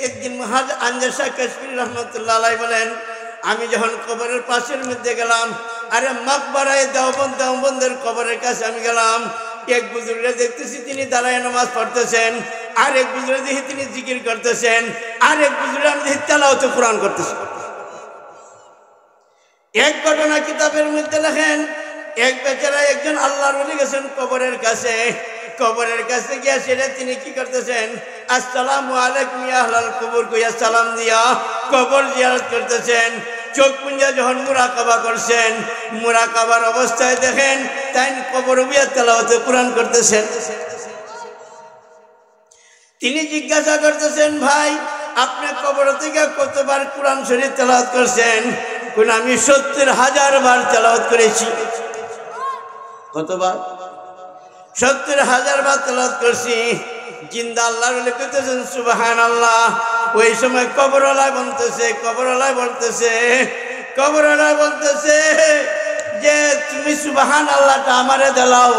একদিন মহাজ আনজার শাহ কাশ্মীর রহমতুল্লাহ আলাইহি বলেন, আমি যখন কবরের পাশের মধ্যে গেলাম, আরে মাকবারায় দেওবন্দের কবরের কাছে আমি গেলাম, এক বুজুর্গকে দেখতেছি তিনি দাঁড়ায় নামাজ পড়তেছেন, আর এক বুজুর্গ দেখি তিনি জিকির করতেছেন, আর এক বুজুর্গ আমি দেখি তেলাওয়াত কোরআন করতেছেন। এক ঘটনা কিতাবের মধ্যে লেখেন, এক বেচারা একজন আল্লাহর ওলি গেছেন কবরের কাছে, কবরের কাছে গিয়া সেটা তিনি কি করতেছেন, আসসালামু আলাইকুম ইয়া আহলাল কবর কইয়া সালাম দিয়া কবর জিয়ারত করতেছেন। চোখ পুঞ্জা যখন মুরাকাবা করছেন, মুরাকাবার অবস্থায় দেখেন তাই কবর বিয়া তেলাওয়াতে কোরআন করতেছেন। তিনি জিজ্ঞাসা করতেছেন, ভাই আপনি কবর থেকে কতবার কোরআন শরীফ তেলাওয়াত করছেন? কোন আমি ৭০,০০০ বার তেলাওয়াত করেছি। কতবার? ৭০,০০০ বার তেলাওয়াত করছি। জিন্দা আল্লাহর ওলি কইতেছেন সুবহানাল্লাহ। ওই সময় কবরওয়ালা বলতেছে যে তুমি সুবহানাল্লাহটা আমারে দেলাও।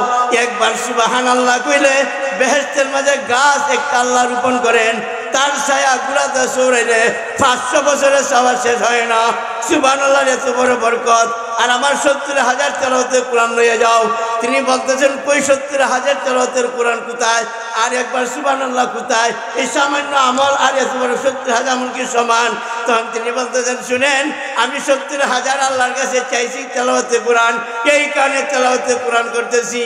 একবার সুবহানাল্লাহ কইলে বেহেশতের মাঝে গাছ একটা আল্লাহ রোপণ করেন, তার ছায়া গুড়াতে সৌরাইলে ৫০০ বছরের সওয়াব শেষ হয় না। সুবহানাল্লাহর এত বড় বরকত, আর আমার ৭০,০০০ তেলাওয়াতের কোরআন লইয়া যাও। তিনি বলতেছেন কই ৭০,০০০ তেলাওয়াতের কোরআন কোথায়, আর একবার সুবহানাল্লাহ কোথায়? এই সামান্য আমল আর এত বড় ৭০,০০০ আমল কি সমান? তখন তিনি বলতেছেন, শুনেন আমি ৭০,০০০ আল্লাহর কাছে চাইছি তেলাওয়াতে কোরআন, এই কারণে তেলাওয়াতে কোরআন করতেছি,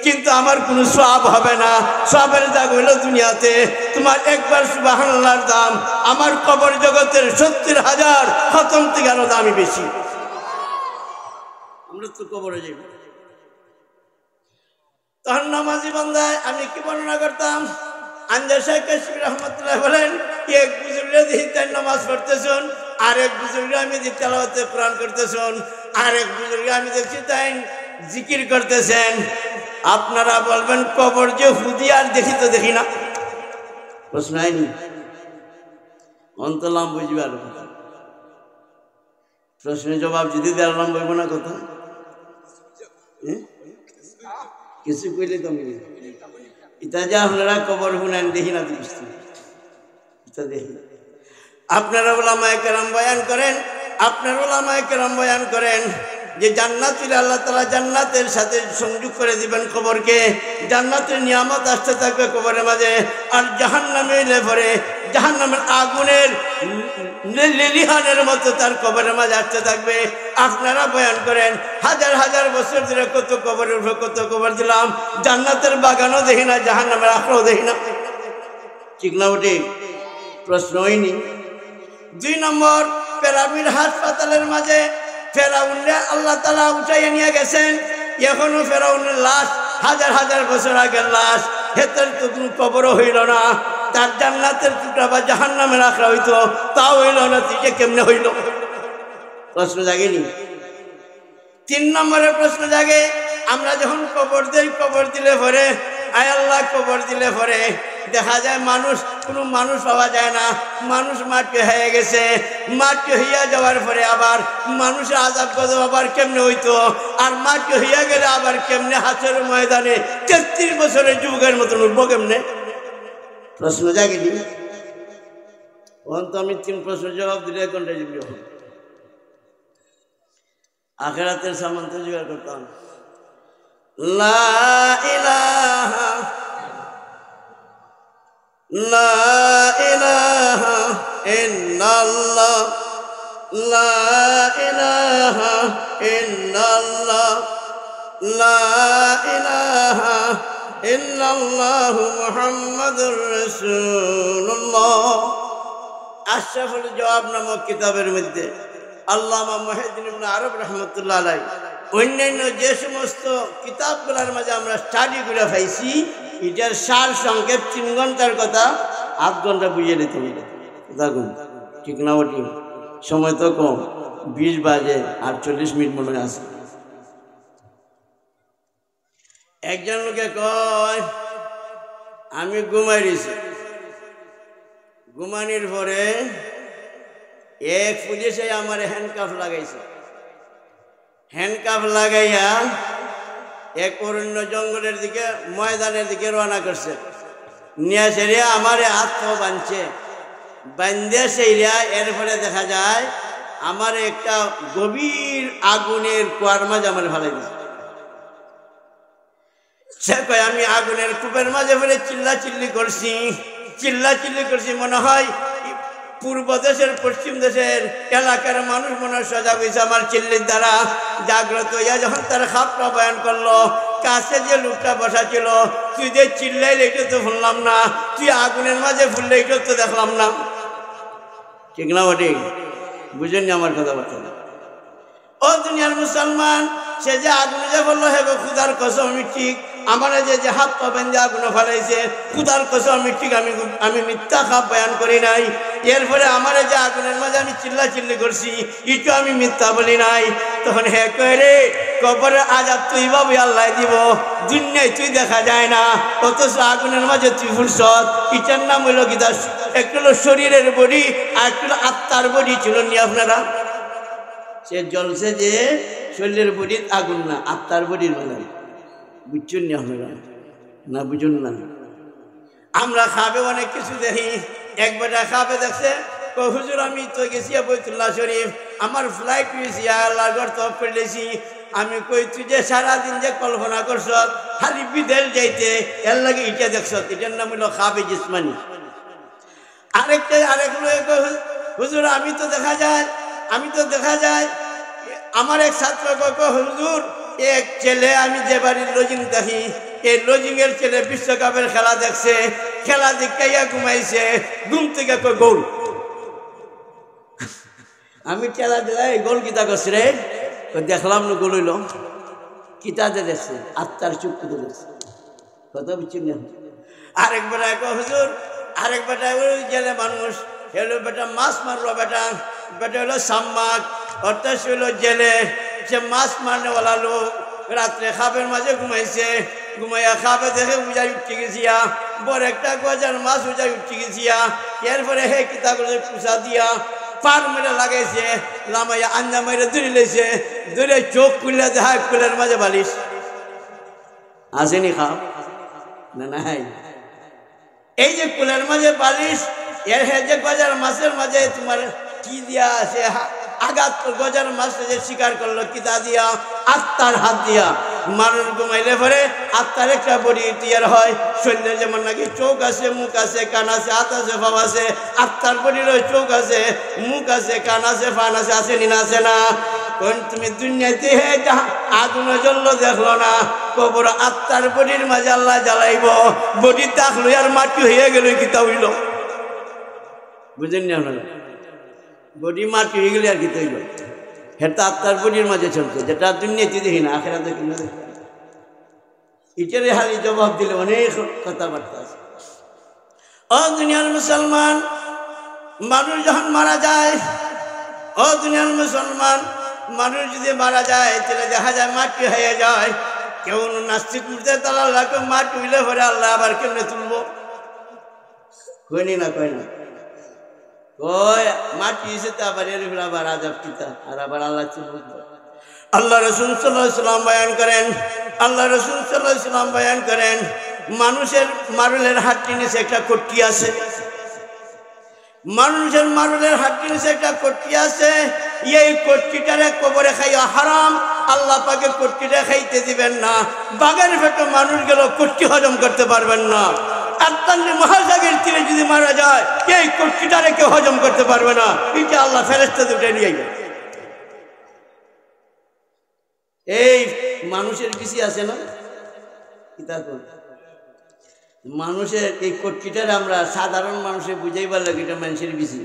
কিন্তু আমার কোনো সওয়াব হবে না। সওয়াবের দাগ হইল দুনিয়াতে। তোমার একবার সুবহানাল্লাহর দাম আমার কবর জগতের ৭০,০০০ খতম থেকে আরো দামি বেশি। আমরা তো কবরে যাই। তখন নামাজি বান্দায় আমি কি বর্ণনা করতাম, আনজার শাহ কাশ্মীর রহমতুল্লাহ বলেন, এক বুজুর্গ দেখি তাই নামাজ পড়তেছেন, আর এক বুজুর্গ আমি দেখি তেলাওয়াতে কোরআন করতেছেন, আর এক বুজুর্গ আমি দেখছি তাই জিকির করতেছেন। আপনারা বলবেন কবর যে হুদি আর দেখি তো দেখি না, প্রশ্ন হয়নি? অন্তলাম বুঝবার প্রশ্নের জবাব যদি দিলাম বলব না কথা, কিছু কইলে কমি ইটা যে আপনারা কবর শুনেন দেখি না তো বুঝতে, এটা দেখি। আপনারা ওলামায়ে কেরাম বয়ান করেন যে জান্নাতুল আল্লাহ তাআলা জান্নাতের সাথে সংযোগ করে দিবেন কবরকে, জান্নাতের নিয়ামত আসতে থাকবে কবরের মাঝে, আর জাহান্নামে এলে পরে জাহান্নামের আগুনের লেলিহানের মতো তার কবরের মাঝে আসতে থাকবে। আপনারা বয়ান করেন হাজার হাজার বছর ধরে কত কবরের উপর কত কবর দিলাম, জান্নাতের বাগানও দেখি না, জাহান্নামের আখড়াও দেখি না। ঠিক না ওটি? প্রশ্ন হয়নি। ২ নম্বর, পিরামিড হাসপাতালের মাঝে ফেরাউনরে আল্লাহ তাআলা উঠাইয়া নিয়ে গেছেন, এখনো ফেরাউনের লাশ হাজার হাজার বছর আগের লাশ, হেতের তো কোনো কবরও হইল না। তার জান্নাতের টুকরা বা জাহান্নামের আখড়া হইতো, তাও হইল না, তুই কেমনে হইল? প্রশ্ন জাগেনি? ৩ নম্বরের প্রশ্ন জাগে, আমরা যখন কবর দেই, কবর দিলে পরে আয় আল্লাহ কবর দিলে পরে দেখা যায় কোনো মানুষ পাওয়া যায় না, মানুষ মাটি হয়ে গেছে। মাটি হইয়া যাওয়ার পরে আবার মানুষের আযাব গজব আবার কেমনে হইতো, আর মাটি হইয়া গেলে আবার কেমনে হাতের ময়দানে ৩৩ বছরের যুবকের মতন উঠবো কেমনে? প্রশ্ন জাগেনি? তো আমি ৩ প্রশ্নের জবাব দিলে ১ ঘন্টা যাবি। আখিরাতের সামান তো জোগাড় করতাম। লা ইলাহা ইল্লাল্লাহ, লা ইলাহা ইল্লাল্লাহ, লা ইলাহা ইল্লাল্লাহু মুহাম্মাদুর রাসূলুল্লাহ। আশরাফুল জওয়াব নামক কিতাবের মধ্যে আল্লামা মুহিউদ্দিন ইবনে আরব রহমতুল্লাহ আলাইহি অন্যান্য যে সমস্ত কিতাবগুলোর মাঝে আমরা স্টাডি করে পাইছি, এটার সার সংক্ষেপ 3 ঘন্টার কথা 8 ঘন্টা বুঝিয়ে নিতে হবে। দেখুন ঠিক না ওটি? সময় তো কম, 20 বাজে 48 মিনিট মনে আছে। একজন লোকে কয় আমি ঘুমাই রয়েছি, ঘুমানির পরে এক পুলিশে আমার হ্যান্ডকাফ লাগাইছে, হ্যান্ডকাফ লাগাইয়া এক অরণ্য জঙ্গলের দিকে ময়দানের দিকে রওনা করছে, নিয়ে সেরে আমারে হাত পা বাঁধছে, বান্ধে সেইরা এরপরে দেখা যায় আমার একটা গভীর আগুনের কুয়ার মাঝে আমার ভালো দিচ্ছে। সে কয় আমি আগুনের কূপের মাঝে ফেলে চিল্লাচিল্লি করছি মনে হয় পূর্ব দেশের পশ্চিম দেশের এলাকার মানুষ মনে সজাগ হয়েছে আমার চিল্লির দ্বারা। জাগ্রত হইয়া যখন তার খাপটা বয়ান করলো, কাছে যে লোকটা বসা ছিল, তুই যে চিল্লাইলে এটা তো শুনলাম না, তুই আগুনের মাঝে ফুললে এটা তো দেখলাম না। ঠিক না ঠিক? বুঝেননি আমার কথাবার্তা? ও দুনিয়ার মুসলমান, সে যে আগুনে যে বললো হে গো খুদার কসম আমি ঠিক, আমার যে হাত পা বেঁধে আগুনে ফেলাইছে খুদার কসম আমি ঠিক, আমি মিথ্যা খাপ বয়ান করি নাই। এরপরে আমার যে আগুনের মাঝে আমি চিল্লাচিল্লি করছি একটু আমি মিথ্যা বলি নাই। তখন হে কয় রে কবরে আজাব তুই বাবু আল্লাহ দিব, দুনিয়ায় তুই দেখা যায় না, অথচ আগুনের মাঝে তুই ফুরসত। ইটার নাম হইল কি? একটু হলো শরীরের বডি আর একটু হলো আত্মার বডি ছিল নি আপনারা? সে জ্বলছে যে শরীরের বডির আগুন না, আত্মার বডির মানে। বুঝছেন না আপনারা? না বুঝুন না। আমরা খাবে অনেক কিছু দেখি, একবারটা খাবে দেখছে হুজুর আমি তো গেছি বৈতুল্লাহ শরীফ, আমার ফ্লাইট হয়েছি আল্লাহর ঘর তফ করলেছি। আমি কই তুই যে সারাদিন যে কল্পনা করছ খালি বিদেশ যাইতে, এর লাগে ইটা দেখছ, এটার নাম হইল খাবে জিসমানি। আরেক লোক হুজুর আমি তো দেখা যায় আমার এক ছাত্র হুজুর এক ছেলে, আমি যে বাড়ির লজিং দেখি এই লজিং এর ছেলে বিশ্বকাপের খেলা দেখছে, খেলা দেখাইয়া ঘুমাইছে, ঘুম থেকে গোল। আমি খেলা দিলাই গোল কিতা করছে রে? দেখলাম না গোল হইল কিতাতে দেখছে, আত্মার চুক্তিতে দেখছে। কথা বুঝছেন না? আরেকবার হুজুর বেটা জেলে মানুষ হলো বেটা মাছ মারলো, বেটা হলো সাম্মাক, অর্থাৎ হলো জেলে, সে মাছ মারনেওয়ালা লোক। রাত্রে খাবের মাঝে ঘুমাইছে, ঘুমাইয়া খাবে দেখে উজাই উঠে গেছিয়া, বড় একটা গজার মাছ উজাই উঠে গেছিয়া। এরপরে হে কিতা করে পুষা দিয়া পার মেরে লাগাইছে, লামাইয়া আঞ্জা মেরে ধরে লেছে, ধরে চোখ খুললে দেখা কুলের মাঝে বালিশ। আসেনি খাও না? নাই। এই যে কুলের মাঝে বালিশ, এর হে যে গজার মাছের মাঝে তোমার কি দিয়া আছে আঘাত, গজার মাছটা যে শিকার করলো কিতা দিয়া? আত্মার হাত দিয়া। মানুষ ঘুমাইলে পরে আত্মার একটা বডি তৈরি হয়। শরীরে যেমন নাকি চোখ আছে, মুখ আছে, কান আছে, হাত আছে, পা আছে, আত্মার বডির চোখ আছে, মুখ আছে, কান আছে, ফান আছে, আছে নি না? আছে না? কোন তুমি দুনিয়াতে আগুন জ্বললো দেখলো না, কবর আত্মার বডির মাঝে আল্লাহ জ্বালাইব, বডি তাকলো আর মাটি হয়ে গেল কিতা হইল? বুঝেন না আপনারা? বডি মাটি হয়ে গেলে আর কি তৈল, সেটা আত্মার বডির মাঝে চলছে, যেটা দুনিয়াতে দেখি না, আখেরাতে কিনা দেখি। এটারে হালি জবাব দিলে অনেক কথাবার্তা আছে। ও দুনিয়ার মুসলমান, মানুষ যখন মারা যায়, ও দুনিয়ার মুসলমান, মানুষ যদি মারা যায় তাহলে দেখা যায় মাটি হয়ে যায়। কেউ নাস্তিক উঠতে তালা লাগবে, মাটি হইলে পরে আল্লাহ আবার কেমনে তুলবো? কইনি না? কয় না? ওই মাটি এসে তো আবার এর আবার আজাব কিতা, আর আবার আল্লাহ তুলব। আল্লাহ রসুল সাল্লাল্লাহু আলাইহি ওয়াসাল্লাম বয়ান করেন, মানুষের মারুলের হাড্ডির নিচে একটা কট্টি আছে, মানুষের মারুলের হাড্ডির নিচে একটা কট্টি আছে। এই কট্টিটারে কবরে খাইয়া হারাম, আল্লাহ পাকে কট্টিটা খাইতে দিবেন না। বাগের পেটে মানুষ গেল, কট্টি হজম করতে পারবেন না। মহাজাগের তীরে যদি মারা যায়, এই কট্টিটারে কেউ হজম করতে পারবে না। এটা আল্লাহ ফেরেশতা দুটো নিয়ে যায়। এই মানুষের বেশি আছে না? মানুষের এই কট্টিটার আমরা সাধারণ মানুষের বুঝাইবার লাগে, এটা মানুষের বেশি।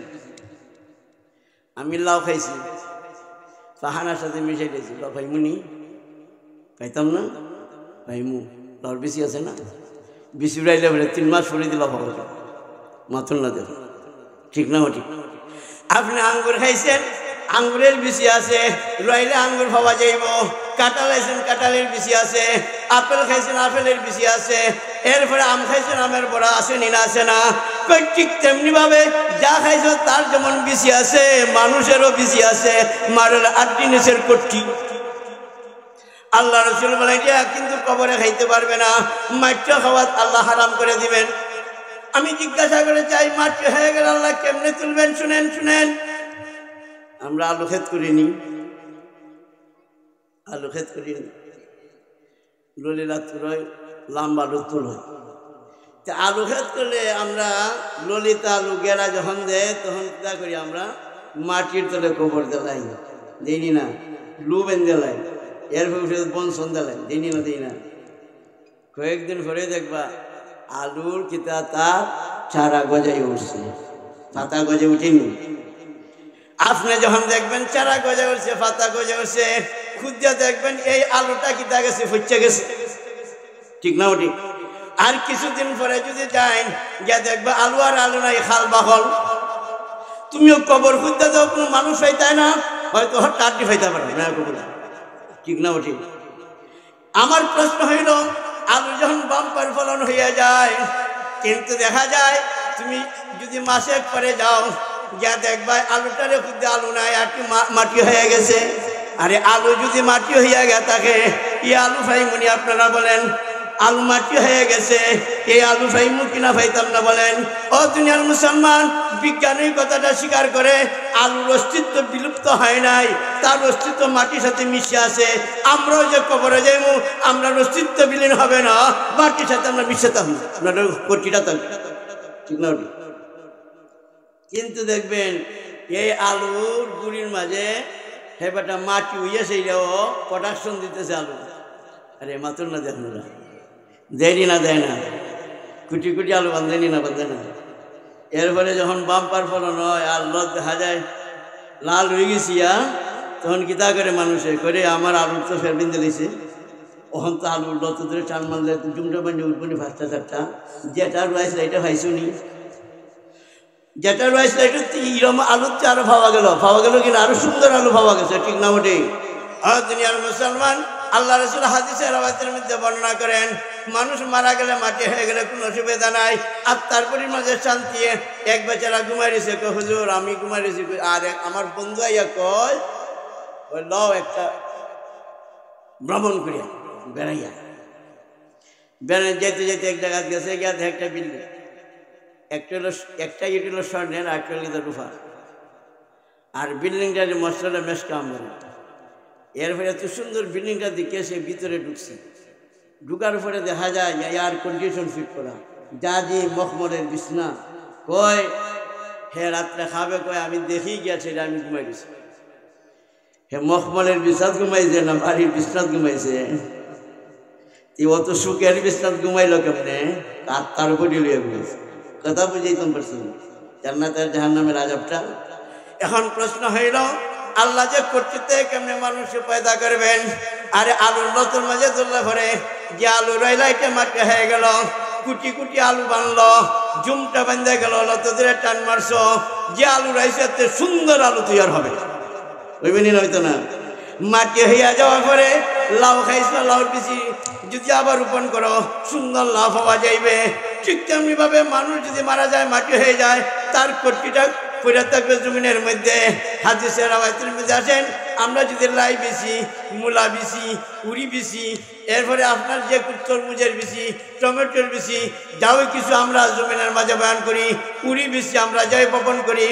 আমি লাউ খাইছি, পাহানার সাথে মিশাই দিয়েছি, লাউ খাইমুনি খাইতাম না, খাইমু। লাউর বেশি আছে না? বেশি উড়াইলে বলে 3 মাস পরে দিলাম হবে, মাথুন না দেব। ঠিক না? ঠিক। আপনি আঙ্গুর খাইছেন, আঙ্গুরের বেশি আছে, রইলে আঙ্গুর পাওয়া যাইব। কাঁঠাল খাইছেন, কাঁঠালের বেশি আছে। আপেল খাইছেন, আপেলের বেশি আছে। এরপরে আম খাইছেন, আমের বড়া আছে নি না? আছে না? ঠিক তেমনি ভাবে যা খাইছ তার যেমন বেশি আছে, মানুষেরও বেশি আছে। মারল 8 দিনের কট্টি। আল্লাহ রসুল বলে কিন্তু কবরে খাইতে পারবে না, মাটি খাওয়া আল্লাহ হারাম করে দিবেন। আমি জিজ্ঞাসা করে চাই মাটি হয়ে গেল আল্লাহ কেমনে তুলবেন? শুনেন শুনেন, আমরা আলু ক্ষেত করিনি, আলু ক্ষেত করিনি, ললিলা তুলয় লাম্বা আলু তুলয়। আলু ক্ষেত করলে আমরা ললিতা আলু গেরা যখন দেয় তখন কিতা করি আমরা মাটির তলে গোবর দেলাই, দিইনি না, লু বেন দেলাই, এরপরে বনসন দেলাই, দিইনি না, দিই না। কয়েকদিন পরে দেখবা আলুর কিতা তার চারা গজাই উঠছে, পাতা গজে উঠেনি। আপনি যখন দেখবেন চারা গজে উঠছে, পাতা গজে উঠছে, খুঁজে দেখবেন এই আলুটা কিতা গেছে, ফুচে গেছে, ঠিক না ওটি? আর কিছুদিন পরে যদি যাই গিয়া দেখবা আলু আর আলু নাই, খাল বাহল। তুমিও কবর খুঁজতে দাও, কোনো মানুষ পাইতায় না, হয়তো টাটি পাইতে পারবে না কবর, ঠিক না ওটি? আমার প্রশ্ন হইল আলু যখন বাম্পার ফলন হইয়া যায়, কিন্তু দেখা যায় তুমি যদি মাসে পরে যাও গিয়া দেখবা আলুটারে খুঁজতে আলু নাই, আর মাটি হয়ে গেছে। আরে আলু যদি মাটি হইয়া গে থাকে, এই আলু ফাইমুনি আপনারা বলেন? আলু মাটি হয়ে গেছে, এই আলু ফাইমু কিনা ফাইতাম না বলেন? ও দুনিয়ার মুসলমান, বিজ্ঞানের কথাটা স্বীকার করে আলুর অস্তিত্ব বিলুপ্ত হয় নাই, তার অস্তিত্ব মাটির সাথে মিশে আছে। আমরাও যে কবরে যাইমু, আমরা অস্তিত্ব বিলীন হবে না, মাটির সাথে আমরা মিশাতাম, আপনাদের কোটিটা থাকবে, ঠিক না? কিন্তু দেখবেন এই আলুর গুড়ির মাঝে হেবাটা মাটি হইয়া সেইটাও প্রোডাকশন দিতেছে আলু। আরে মাত্র না দেখুন, দেয়নি না, দেয় না, কুটি কুটি আলু বান্ধেনি না, বান্ধে না। এরপরে যখন বাম্পার ফলন হয় আর লত দেখা যায় লাল হয়ে গেছি, তখন কিতা করে মানুষে করে আমার আলুর তো ফের বিন্দে দিছে, ওখান তো আলুর লত ধরে টান মারলে জুমটা বান্ধে উঠবনি ফাঁসটা চারটা, যেটা রয়েছে এটা পাইছুনি, যেটা রয়েছে এটা এরকম আলুর চেয়ে আরো পাওয়া গেল কিনা, আরো সুন্দর আলু পাওয়া গেছে, ঠিক না ওঠে? দুনিয়ার মুসলমান, আল্লাহ রাসূল হাদিসের রাওয়ায়াতের মধ্যে বর্ণনা করেন, মানুষ মারা গেলে মাটি হয়ে গেলে কোনো অসুবিধা নাই, আত্মার পরিমাণে শান্তি। এক বেচারা ঘুমাই রয়েছে, কয় হুজুর আমি ঘুমাই রয়েছি, আর আমার বন্ধু আইয়া কয় লও একটা ভ্রমণ করিয়া বেড়াইয়া, বেড়াই যেতে যেতে এক জায়গা গেছে, গিয়া একটা বিল্ডিং, একটা ইট হলো স্বর্ণের, আর একটা হলো রূপার, আর বিল্ডিংটার মশলাটা মেশকা আমদানি। এরপরে এত সুন্দর বিল্ডিংটা দেখে সে ভিতরে ঢুকছে, ঢুকার পরে দেখা যায় এয়ার কন্ডিশন ফিট করা, যা যে মখমলের বিছনা, কয় হে রাত্রে খাবে, কয় আমি দেখি গিয়াছে, এটা আমি ঘুমাই গেছি। হে মখমলের বিছনাত ঘুমাইছে না বাড়ির বিছনাত ঘুমাইছে? অত সুখের বিছনাত ঘুমাইল কেমনে? তার উপর লিয়ে ঘুমাইছে। কথা বুঝাইতাম পারছি জান্নাতের জাহান্নামের আযাবটা। এখন প্রশ্ন হইল আল্লাহ যে কর্তৃত্বে কেমনে মানুষ পয়দা করবেন? আরে আলুর লতর মাঝে তুললে পরে যে আলু রইলা এটা মাটি হয়ে গেল, কুটি কুটি আলু বানলো, জুমটা বান্ধে গেল, লত ধরে টান মারছ, যে আলু রয়েছে এতে সুন্দর আলু তৈরি হবে, ওইবেনি হইতো না? মাটি হইয়া যাওয়ার পরে লাউ খাইছ, লাউর বেশি যদি আবার রোপণ করো সুন্দর লাভ পাওয়া যাইবে। ঠিক তেমনি ভাবে মানুষ যদি মারা যায়, মাটি হয়ে যায়, তার কর্তৃটা পড়ে থাকবে জমিনের মধ্যে। হাদিসের রাওয়ায়াতের মধ্যে আসেন, আমরা যদি লাই বেশি, মূলা বেশি, উড়ি বেশি, এরপরে আপনার যে তরমুজের বেশি, টমেটোর বেশি, যাও কিছু আমরা জমিনের মাঝে বয়ান করি, উড়ি বেশি আমরা যাই বপন করি,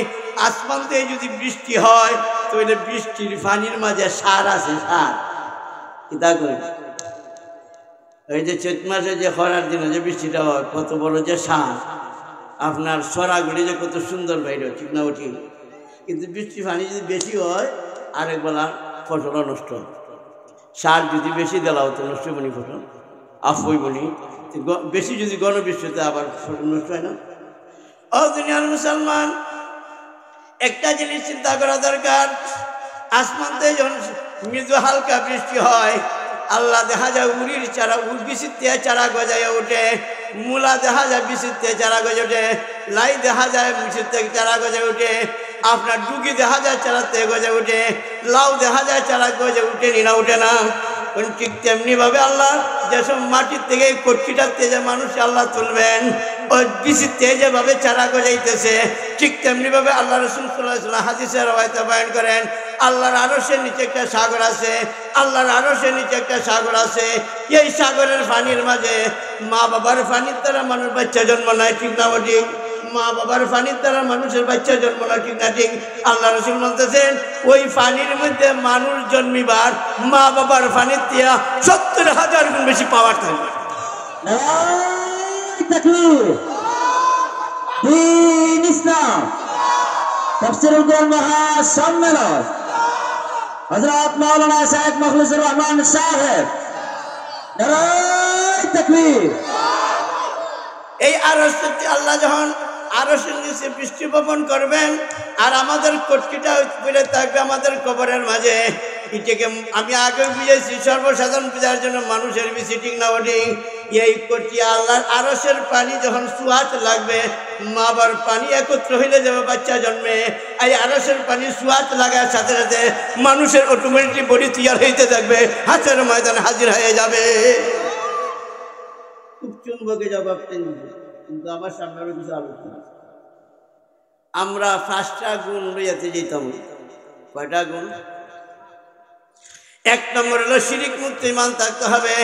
আসমান থেকে যদি বৃষ্টি হয় তাহলে বৃষ্টির পানির মাঝে সার আছে, সার কিতা করি? ওই যে চৈত মাসে যে খরার দিনে যে বৃষ্টিটা হয়, কত বড় যে সার, আপনার সরাগুলি যে কত সুন্দর বাইরে, ঠিক না ওঠি? কিন্তু বৃষ্টি পানি যদি বেশি হয় আরেক বেলা ফসলও নষ্ট। সার যদি বেশি দেওয়া হতো নষ্ট হইবনি, ফসল আফ হইবনি। বেশি যদি গণবৃষ্টিতে আবার ফসল নষ্ট হয় না। ও দুনিয়ার মুসলমান, একটা জিনিস চিন্তা করা দরকার, আসমান থেকে যখন মৃদু হালকা বৃষ্টি হয়, আল্লাহ দেখা যায় উড়ির চারা, বিচিত্রে চারা গজায় ওঠে, মূলা দেখা যায় বিচিত্রে চারা গজে ওঠে, লাই দেখা যায় বিচিত্রে চারা গজে ওঠে, আপনার ডুগি দেখা যায় চারাতে গজে ওঠে, লাউ দেখা যায় চারা গজে উঠে, নিনা উঠে না। ঠিক তেমনি ভাবে আল্লাহ যেসব মাটির থেকে কটকিটা তেজে মানুষ আল্লাহ তুলবেন, ওই বিচি তেজেভাবে চারা গজাইতেছে, ঠিক তেমনিভাবে আল্লাহ রাসূল সাল্লাল্লাহু আলাইহি ওয়াসাল্লাম হাদিসে রওয়ায়াতে বয়ান করেন, আল্লাহর আরশের নিচে একটা সাগর আছে, আল্লাহর আরশের নিচে একটা সাগর আছে। এই সাগরের পানির মাঝে মা বাবার পানির দ্বারা মানুষ বাচ্চা জন্ম নেয়, ঠিক না ঠিক? মা বাবার পানির দ্বারা মানুষের বাচ্চা জন্ম নেয়, ঠিক না ঠিক? আল্লাহ রাসূল বলতেছেন ওই পানির মধ্যে মানুষ জন্মিবার মা বাবার পানির দিয়া ৭০,০০০ গুণ বেশি পাওয়ার থাকবে। দ্বীন ইসলাম তাফসীরুল কোরআন মহাসম্মেলন হযরত মাওলানা শাইখ মখলিসুর রহমান সাহেব, নারায়ে তাকবীর। এই আরশে আল্লাহ যখন আরশের নিচে বৃষ্টি বপন করবেন আর আমাদের কটকিটা পড়ে থাকবে আমাদের কবরের মাঝে। এটাকে আমি আগে বুঝেছি সর্বসাধারণ পূজার জন্য মানুষের ভিজিটিং না ওটি। এই কটকি আল্লাহর আরশের পানি যখন সুয়াত লাগবে, মা বাবার পানি একত্র হইলে যাবে বাচ্চা জন্মে, এই আরশের পানি সুয়াত লাগার সাথে সাথে মানুষের অটোমেটিক বডি তৈরি হইতে থাকবে, হাতের ময়দানে হাজির হয়ে যাবে। খুব চুম্বকে জবাব কিন্তু আমার সামনে আরো কিছু আলোচনা। আমরা 5টা গুণ লইয়াতে যেতাম। কয়টা গুণ? 1 নম্বর হলো শিরিক মুক্ত ঈমান থাকতে হবে,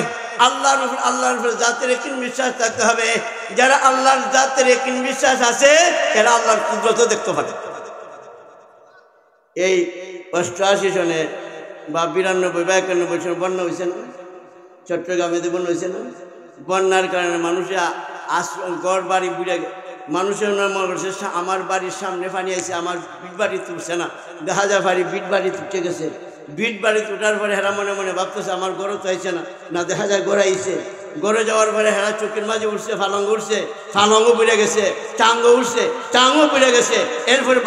আল্লাহর উপর জাতের একদিন বিশ্বাস থাকতে হবে। যারা আল্লাহর জাতের একদিন বিশ্বাস আছে এরা আল্লাহর কুদরত দেখতে পাবে। এই 88 সনে বা 92 বা 91 সনে বন্যা হয়েছে না? চট্টগ্রামে বন্যা হয়েছে না? বন্যার কারণে মানুষের ঘর বাড়ি বুড়ে, মানুষের মনে করছে আমার বাড়ির সামনে পানি আছে, আমার বিট বাড়ি তুলছে না, দেখা যায় বাড়ি বিট বাড়ি তুটে গেছে। বিট বাড়ি তুটার পরে হেরা মনে মনে ভাবতেছে আমার গড়ও তো আইছে না, না দেখা যায় গড়ে আইছে। গড়ে যাওয়ার পরে হেরা চোখের মাঝে উঠছে, ফালঙ্গ উঠছে, ফালঙ্গও পুড়ে গেছে, টাঙ্গও উঠছে, টাঙ্গও পুড়ে গেছে। এরপরে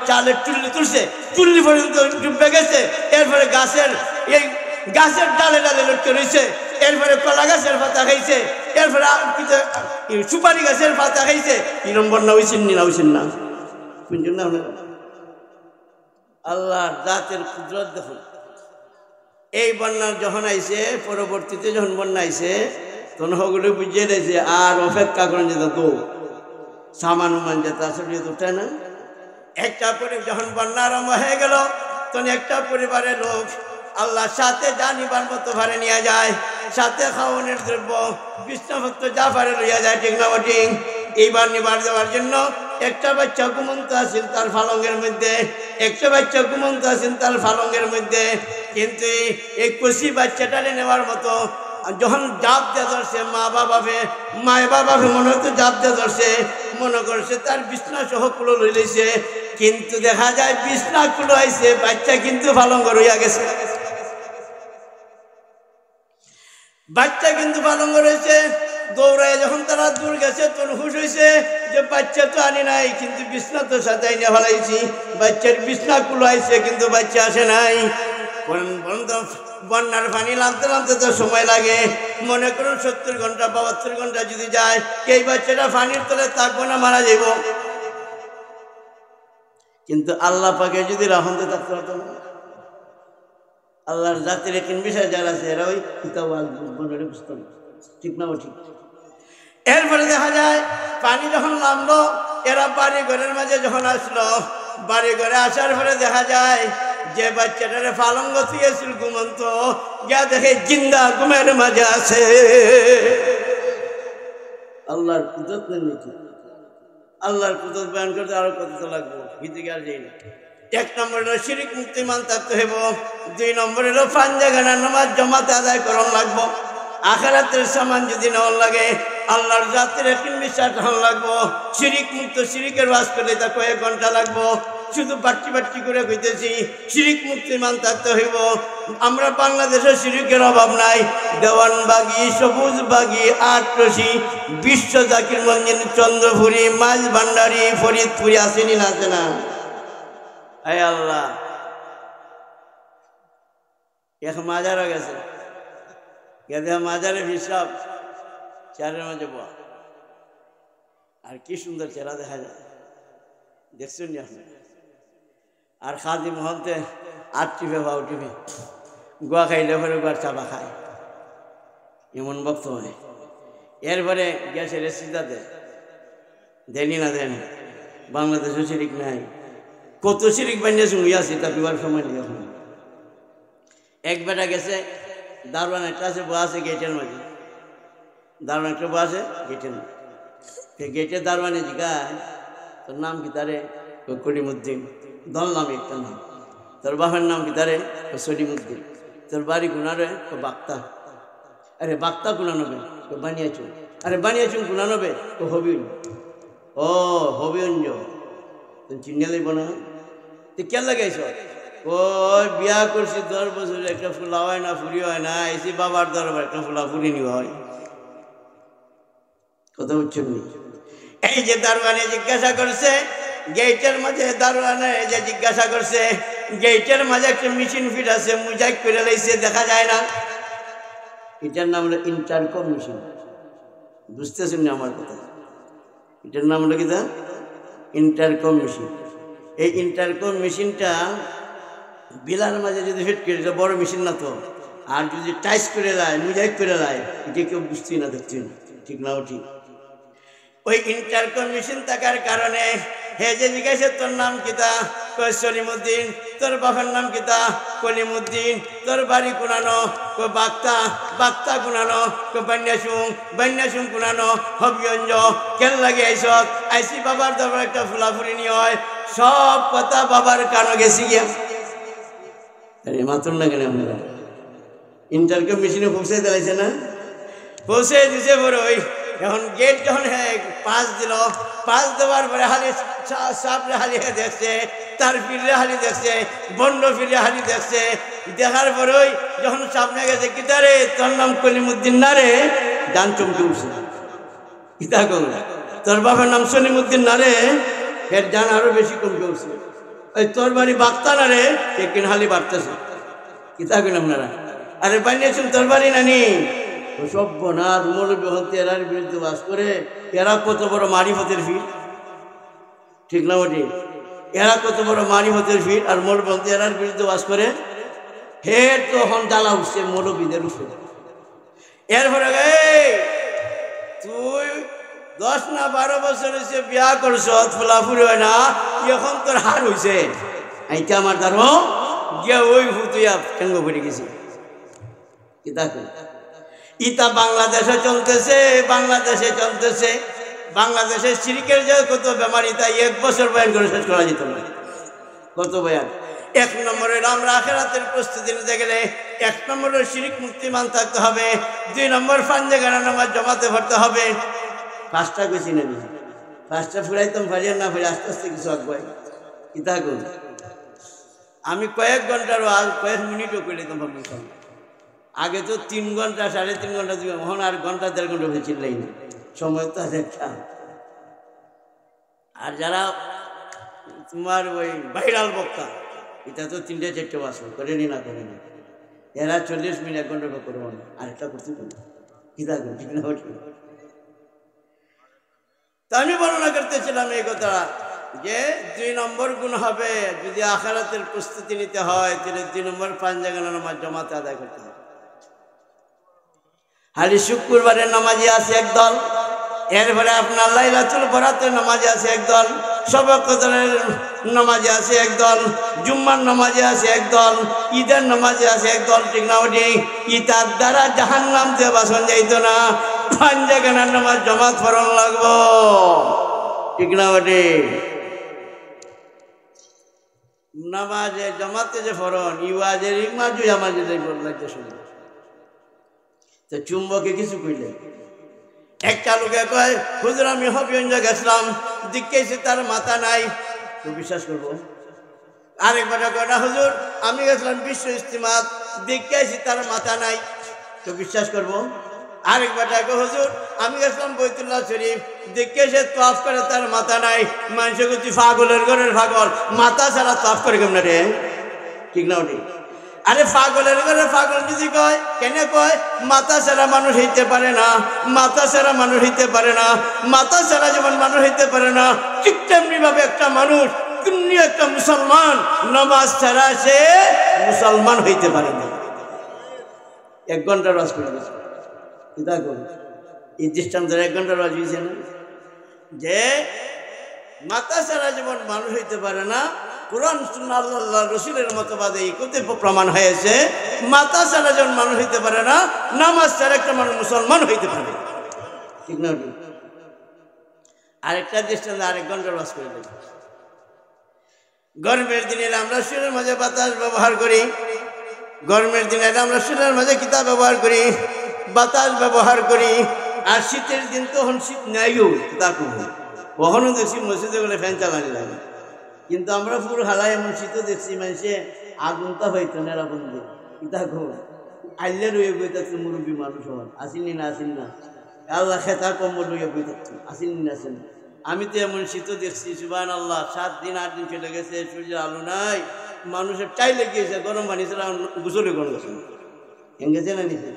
চালের চুল্লি তুলছে, চুল্লি পর্যন্ত ডুবে গেছে। এরপরে গাছের ডালে ডালে লটকে রয়েছে। এরপরে কলা গাছের পাতা খাইছে, এরপরে সুপারি গাছের পাতা খাইছে। কি নম্বর না হয়েছেন না হয়েছেন না শুনছেন না? আল্লাহর জাতের কুদরত দেখুন। এই বন্যার যখন আইছে, পরবর্তীতে যখন বন্যা আইছে তখন হগুলো বুঝিয়ে দিয়েছে আর অপেক্ষা করেন যেত তো সামান উমান যেত আসলে উঠে না। একটা পরে যখন বন্যা আরম্ভ হয়ে গেল তখন একটা পরিবারের লোক আল্লাহর সাথে যা নিবার মতো ভারে নিয়ে যায়, সাথে খাওয়ানোর দ্রব্য বিষ্ণুভক্ত যা ভারে লইয়া যায়, ঠিক না ঠিক? এইবার নিবার দেওয়ার জন্য একটা বাচ্চা ঘুমন্ত আছেন তার ফালঙ্গের মধ্যে, একটা বাচ্চা ঘুমন্ত আছেন তার ফালঙ্গের মধ্যে। কিন্তু এই কষি বাচ্চাটারে নেওয়ার মতো যখন জাপ দিয়ে ধরছে মায় বাবাকে মনে হতো জাপ দিয়ে ধরছে, মনে করছে তার বিছনা সহ কুলো লই লইছে। কিন্তু দেখা যায় বিছনা কুলো আইছে, বাচ্চা কিন্তু ফালঙ্গ রইয়া গেছে। বাচ্চা কিন্তু পালঙ্গ রয়েছে। দৌড়ায় যখন তারা দূর গেছে তখন হুশ হয়েছে যে বাচ্চা তো আনি নাই, কিন্তু বিছনা তো সাজাই নিয়ে ফেলাইছি। বাচ্চার বিছনা কুলাইছে কিন্তু বাচ্চা আসে নাই। বন্যার পানি নামতে নামতে তো সময় লাগে। মনে করুন 70 ঘন্টা 72 ঘন্টা যদি যায়, এই বাচ্চাটা পানির তলে থাকবো না, মারা যাইব। কিন্তু আল্লাহ পাকে যদি রাহতে থাকতে হতো না। আল্লাহর জাতির একদিন বিষয় যারা আছে এরা ওই কিতাব বুঝতো না, ঠিক না? ঠিক। এরপরে দেখা যায় পানি যখন নামলো, এরা বাড়ি ঘরের মাঝে যখন আসলো, বাড়ি ঘরে আসার পরে দেখা যায় যে বাচ্চাটারে পালঙ্গ থুয়েছিল ঘুমন্ত, গিয়া দেখে জিন্দা ঘুমের মাঝে আছে। আল্লাহর কুদরত নেই। আল্লাহর কুদরত বয়ান করতে আরো কত লাগবো, ভিতরে আর যাই না। 1 নম্বর হলো শিরিক মুক্ত ঈমান থাকতে হইব। 2 নম্বর হলো পাঞ্জাগানা নামাজ জমাতে আদায় করন লাগবো। আখিরাতের সামান যদি নেওয়ার লাগে, আল্লাহর জাতের একদিন বিশ্বাস হন লাগবো। শিরিক মুক্ত, শিরিকের ওয়াজ করলে তা কয়েক ঘন্টা লাগবো। শুধু বাট্টি করে কইতেছি, শিরিক মুক্ত ঈমান থাকতে হইব। আমরা বাংলাদেশে শিরিকের অভাব নাই। দেওয়ানবাগি, সবুজবাগি, আটরশি, বিশ্ব জাকির মঞ্জিল, চন্দ্রপুরি, মাঝ ভান্ডারি, ফরিদপুরি আসেনি না? আছে না? আয় আল্লাহ, এখন মাজারও গেছে, মাজারে হিসাব চেয়ারের মাঝে বল, আর কি সুন্দর চেহারা দেখা যায়, দেখছেন? আর খাদি মহলতে 8 টিপে বা টিপে গোয়া খাইলে পরে গোয়ার চাপা খায়। এমন বক্ত হয়। এরপরে গ্যাসের সিজা দেনি না দেন, বাংলাদেশও শিরিক নাই, কত শিরিক বানিয়ে শুনিয়ে আছি তা বিবার সময় নেই। এখন এক বেটা গেছে, দারোয়ান একটা আছে বসে আছে গেটের মাঝে, দারোয়ান একটা বসে আছে গেটের মাঝে, গেটের দারোয়ানে জিগায় তোর নাম কি? তারে করিমুদ্দিন। দল নামে একটা নাম। তোর বাবার নাম কি? তারে সলিমুদ্দিন। তোর বাড়ি গুণারে? বাক্তা। আরে বাক্তা গুণানবে? বানিয়েছুন। আরে বানিয়েছুন গুণানবে? হবিউন। ও হবিউঞ্জ চিনে লইব না? তুই কে লাগাইছ? ও বিয়া করছি 10 বছর, একটা ফুলা হয় না, ফুরি হয় না, এসি বাবার দরবার একটা ফুলা ফুরি নিবা হয়। কথা বুঝছেন? এই যে দারোয়ানে জিজ্ঞাসা করছে, গেটের মাঝে দারোয়ানে যে জিজ্ঞাসা করছে, গেটের মাঝে একটা মেশিন ফিট আছে, মুজাইক করে লাইছে, দেখা যায় না। এটার নাম হলো ইন্টারকম মেশিন। বুঝতেছেন না আমার কথা? এটার নাম হলো কি? Intercom machine. এই ইন্টারকম মেশিনটা বিলার মাঝে যদি ফিট করে, বড় মেশিন না তো, আর যদি টাইস করে দেয়, মুজাইক করে দেয়, এটা কেউ বুঝতেই না, দেখছি না। ঠিক না? ঠিক। ওই ইন্টারকম মেশিন থাকার কারণে হে যে জিজ্ঞাসা তোর নাম কিতা? কই সলিমুদ্দিন। তোর বাবার নাম কিতা? কলিমুদ্দিন। তোর বাড়ি কুনানো? কই বাক্তা। বাক্তা কুনানো? কই বান্যাসুং। বান্যাসুং কুনানো? হবিগঞ্জ। কেন লাগে আইসত? আইসি বাবার দরবার একটা ফুলাফুরি নিয়ে হয়। সব কথা বাবার কানো গেছি গিয়া। আরে মাত্র না কেন আপনারা? ইন্টারকম মেশিনে পৌঁছে দিলাইছে না? পৌঁছে দিছে বড়। ওই এখন গেট যখন পাঁচ দিল, পাঁচ দেওয়ার পরে হালি সাপরে হালি দেখছে, তার ফিরে হালি দেখছে, বন্ড ফিরে হালি দেখছে। দেখার পরে যখন সামনে গেছে, কিতা রে তোর নাম কলিমুদ্দিন না রে? ডান চমকে উঠছে। কিতা কর? তোর বাবার নাম সলিমুদ্দিন না রে? ফের ডান আরো বেশি কমকে উঠছে। ওই তোর বাড়ি বাক্তা না রে? কিন হালি বাড়তেছে। কিতা করেন আপনারা? আরে বানিয়েছেন তোর বাড়ি নানি? সভ্যনাথ মৌলবী হতে এরার বিরুদ্ধে বাস করে। এরা কত বড় মারিফতের ভিড়। ঠিক না ওটি? এরা কত বড় মারিফতের ভিড়, আর মৌলবী হতে এরার বিরুদ্ধে বাস করে। হে তখন জ্বালা উঠছে মৌলবীদের উপরে। এরপরে তুই 10 না 12 বছর হয়েছে বিয়া করছ, ফুলাফুরি হয় না, এখন তোর হার হয়েছে। এইটা আমার ধর্ম গিয়া ওই হুতুয়া ঠেঙ্গ পড়ে গেছি। কিতা ইতা বাংলাদেশে চলতেছে, বাংলাদেশে চলতেছে। বাংলাদেশের শিরিকের যে কত বেমারি, তাই 1 বছর বয়ান করে শেষ করা যেত না। কত বয়ান? 1 নম্বরে আমরা আখিরাতের প্রস্তুতি নিতে গেলে 1 নম্বরে শিরিক মুক্তিমান থাকতে হবে। 2 নম্বর ফাঞ্জেগানা নামাজ জমাতে পড়তে হবে। 5টা বেশি নেই, 5টা ফুরাইতাম ফারিয়া না ফারি আস্তে আস্তে কিছু আগুয়াই। কিতা করুন? আমি কয়েক ঘন্টার আজ কয়েক মিনিটও করে দিতাম ভাবি। আগে তো 3 ঘন্টা 3.5 ঘন্টা দিতাম, এখন আর ঘন্টা 1.5 ঘন্টা হয়ে চিল্লাই না। সময় তো আছে একটা। আর যারা তোমার ওই ভাইরাল বক্তা, এটা তো 3-4টা বাসন করেনি না করেনি, এরা 40 মিনিট 1 ঘন্টা করবো না, আরেকটা করতে পারবো। কিতা করবো? ঠিক না? তা আমি বর্ণনা করতেছিলাম এই কথা যে 2 নম্বর গুণ হবে যদি আখিরাতের প্রস্তুতি নিতে হয়, তাহলে 2 নম্বর পাঞ্জাগানা নামাজ জমাতে আদায় করতে হবে। হালি শুক্রবারের নামাজি আছে একদল, এরপরে আপনার লাইলাতুল বরাতের নামাজি আছে একদল, শবে কদরের নামাজি আছে একদল, জুম্মার নামাজি আছে একদল, ঈদের নামাজি আছে একদল। ঠিক না? ওটি ইতার দ্বারা জাহান্নাম দিয়ে বাসন যাইতো না, পাঞ্জাগানার নামাজ জমাত ফরন লাগবো। ঠিক না? ওটি নামাজে জমাতে যে ফরন, ইওয়াজের ইমাজু আমাজে লাগতে শুনবে। তো চুম্বকে কিছু কইলে একটা লোকে কয়, হুজুর আমি হবিগঞ্জ গেছিলাম, জিজ্ঞেসি তার মাথা নাই, তো বিশ্বাস করবো? আরেকবার কয় না হুজুর আমি গেছিলাম বিশ্ব ইস্তিমাত, জিজ্ঞেসি তার মাথা নাই, তো বিশ্বাস করবো? আরেকবার কয় হুজুর আমি গেছিলাম বৈতুল্লাহ শরীফ, জিজ্ঞেসে তফ করে তার মাথা নাই। মানুষের কুচি পাগলের ঘরের পাগল, মাথা ছাড়া তফ করে কেমন রে? ঠিক না? ওটি আরে পাগলের ঘরে পাগল যদি কয়, কেন কয়? মাথা ছাড়া মানুষ হইতে পারে না, মাথা ছাড়া মানুষ হইতে পারে না, মাথা ছাড়া যেমন মানুষ হইতে পারে না, ঠিক তেমনি ভাবে একটা মানুষ, তুমি একটা মুসলমান, নামাজ ছাড়া সে মুসলমান হইতে পারে না। 1 ঘন্টা রস করে গেছে। কিতা করুন এই দৃষ্টান্তের 1 ঘন্টার ওয়াজ হয়েছে না যে মাতা ছাড়া যেমন মানুষ হইতে পারে না, কুরআন সুন্নাহ আল্লাহ রসুলের মতবাদে এই কতিপয় প্রমাণ হয়েছে মাতা ছাড়া যেমন মানুষ হইতে পারে না, নামাজ ছাড়া একটা মানুষ মুসলমান হইতে পারে। ঠিক না? আরেকটা দৃষ্টান্ত 1 ঘন্টার ওয়াজ করে দেব। গরমের দিনে আমরা শরীরের মাঝে বাতাস ব্যবহার করি, গরমের দিনে আমরা শরীরের মাঝে কিতাব ব্যবহার করি, বাতাস ব্যবহার করি। আর শীতের দিন তখন শীত নাইও, তা কখনো দেখছি মসজিদে গেলে ফ্যান চালানি লাগে, কিন্তু আমরা পুরো হালাই এমন শীতও দেখছি মানুষে আগুনটা হইতো নেরা বন্ধু কিতা খো আইলে রয়ে বই থাকতো মুরব্বী মানুষ হন আসিনি না আসিন না আল্লাহ খেতা কম্বল রয়ে বই থাকতো আসিনি না আসেন। আমি তো এমন শীতও দেখছি সুবহানাল্লাহ, 7 দিন 8 দিন চলে গেছে, সূর্যের আলো নাই, মানুষের টাই লেগেছে, গরম পানি ছাড়া গোসলে গরম গেছে গেছে না নিচে।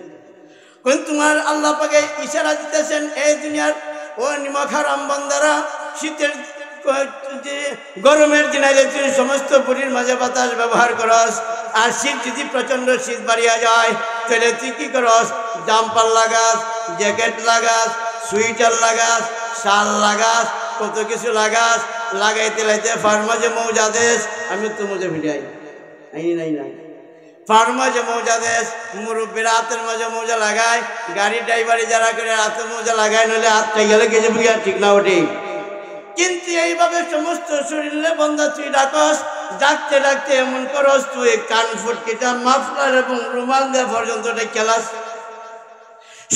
কিন্তু তোমার আল্লাহ পাকে ইশারা দিতেছেন এই দুনিয়ার ও নিমক হারাম বান্দারা, শীতের যে গরমের দিনে তুই সমস্ত পুরীর মাঝে বাতাস ব্যবহার করস, আর শীত যদি প্রচণ্ড শীত বাড়িয়া যায় তাহলে তুই কি করস, জাম্পার লাগাস, জ্যাকেট লাগাস, সুইটার লাগাস, শাল লাগাস, কত কিছু লাগাস, লাগাইতে লাইতে ফার্মাজে মৌজা দেশ, আমি তো মজা ভিড়াই আইনি নাই নাই ফার্মাজে মৌজা দেশ, মুরব্বীরা হাতের মাঝে মৌজা লাগায়, গাড়ি ড্রাইভারে যারা করে হাতের মৌজা লাগায়, নইলে হাতটা গেলে গেছে বুঝিয়া ঠিক না ওঠে। কিন্তু এইভাবে সমস্ত শরীরে বন্ধা তুই ডাকস, ডাকতে ডাকতে এমন করস তুই কান ফুটকিটা মাফলার এবং রুমাল দেওয়া পর্যন্ত খেলাস,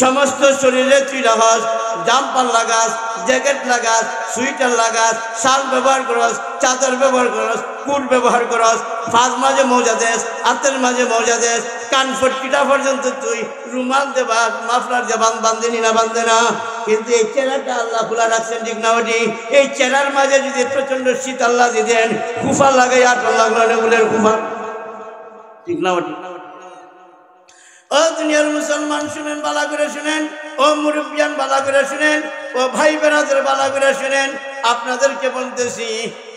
সমস্ত শরীরে তুই রাখস, জাম্পার লাগাস, জ্যাকেট লাগাস, সুইটার লাগাস, শাল ব্যবহার করস, চাদর ব্যবহার করস, কুট ব্যবহার করস, ফাঁস মাঝে মৌজা দেশ, হাতের মাঝে মৌজা দেশ, কান ফটকিটা পর্যন্ত তুই রুমাল দেবা মাফলার দেবান বান্ধেনি না বান্ধে না। কিন্তু এই চেহারাটা আল্লাহ খোলা রাখছেন, ঠিক না ওটি? এই চেহারার মাঝে যদি প্রচন্ড শীত আল্লাহ দিতেন, কুফা লাগাই 8 লাগলো নেগুলের কুফা, ঠিক না ওটি? ও দুনিয়ার মুসলমান শুনেন, বালা করে শুনেন, ও মুরব্বিয়ান বালা করে শুনেন, ও ভাই বেরাদের বালা করে শুনেন, আপনাদেরকে বলতেছি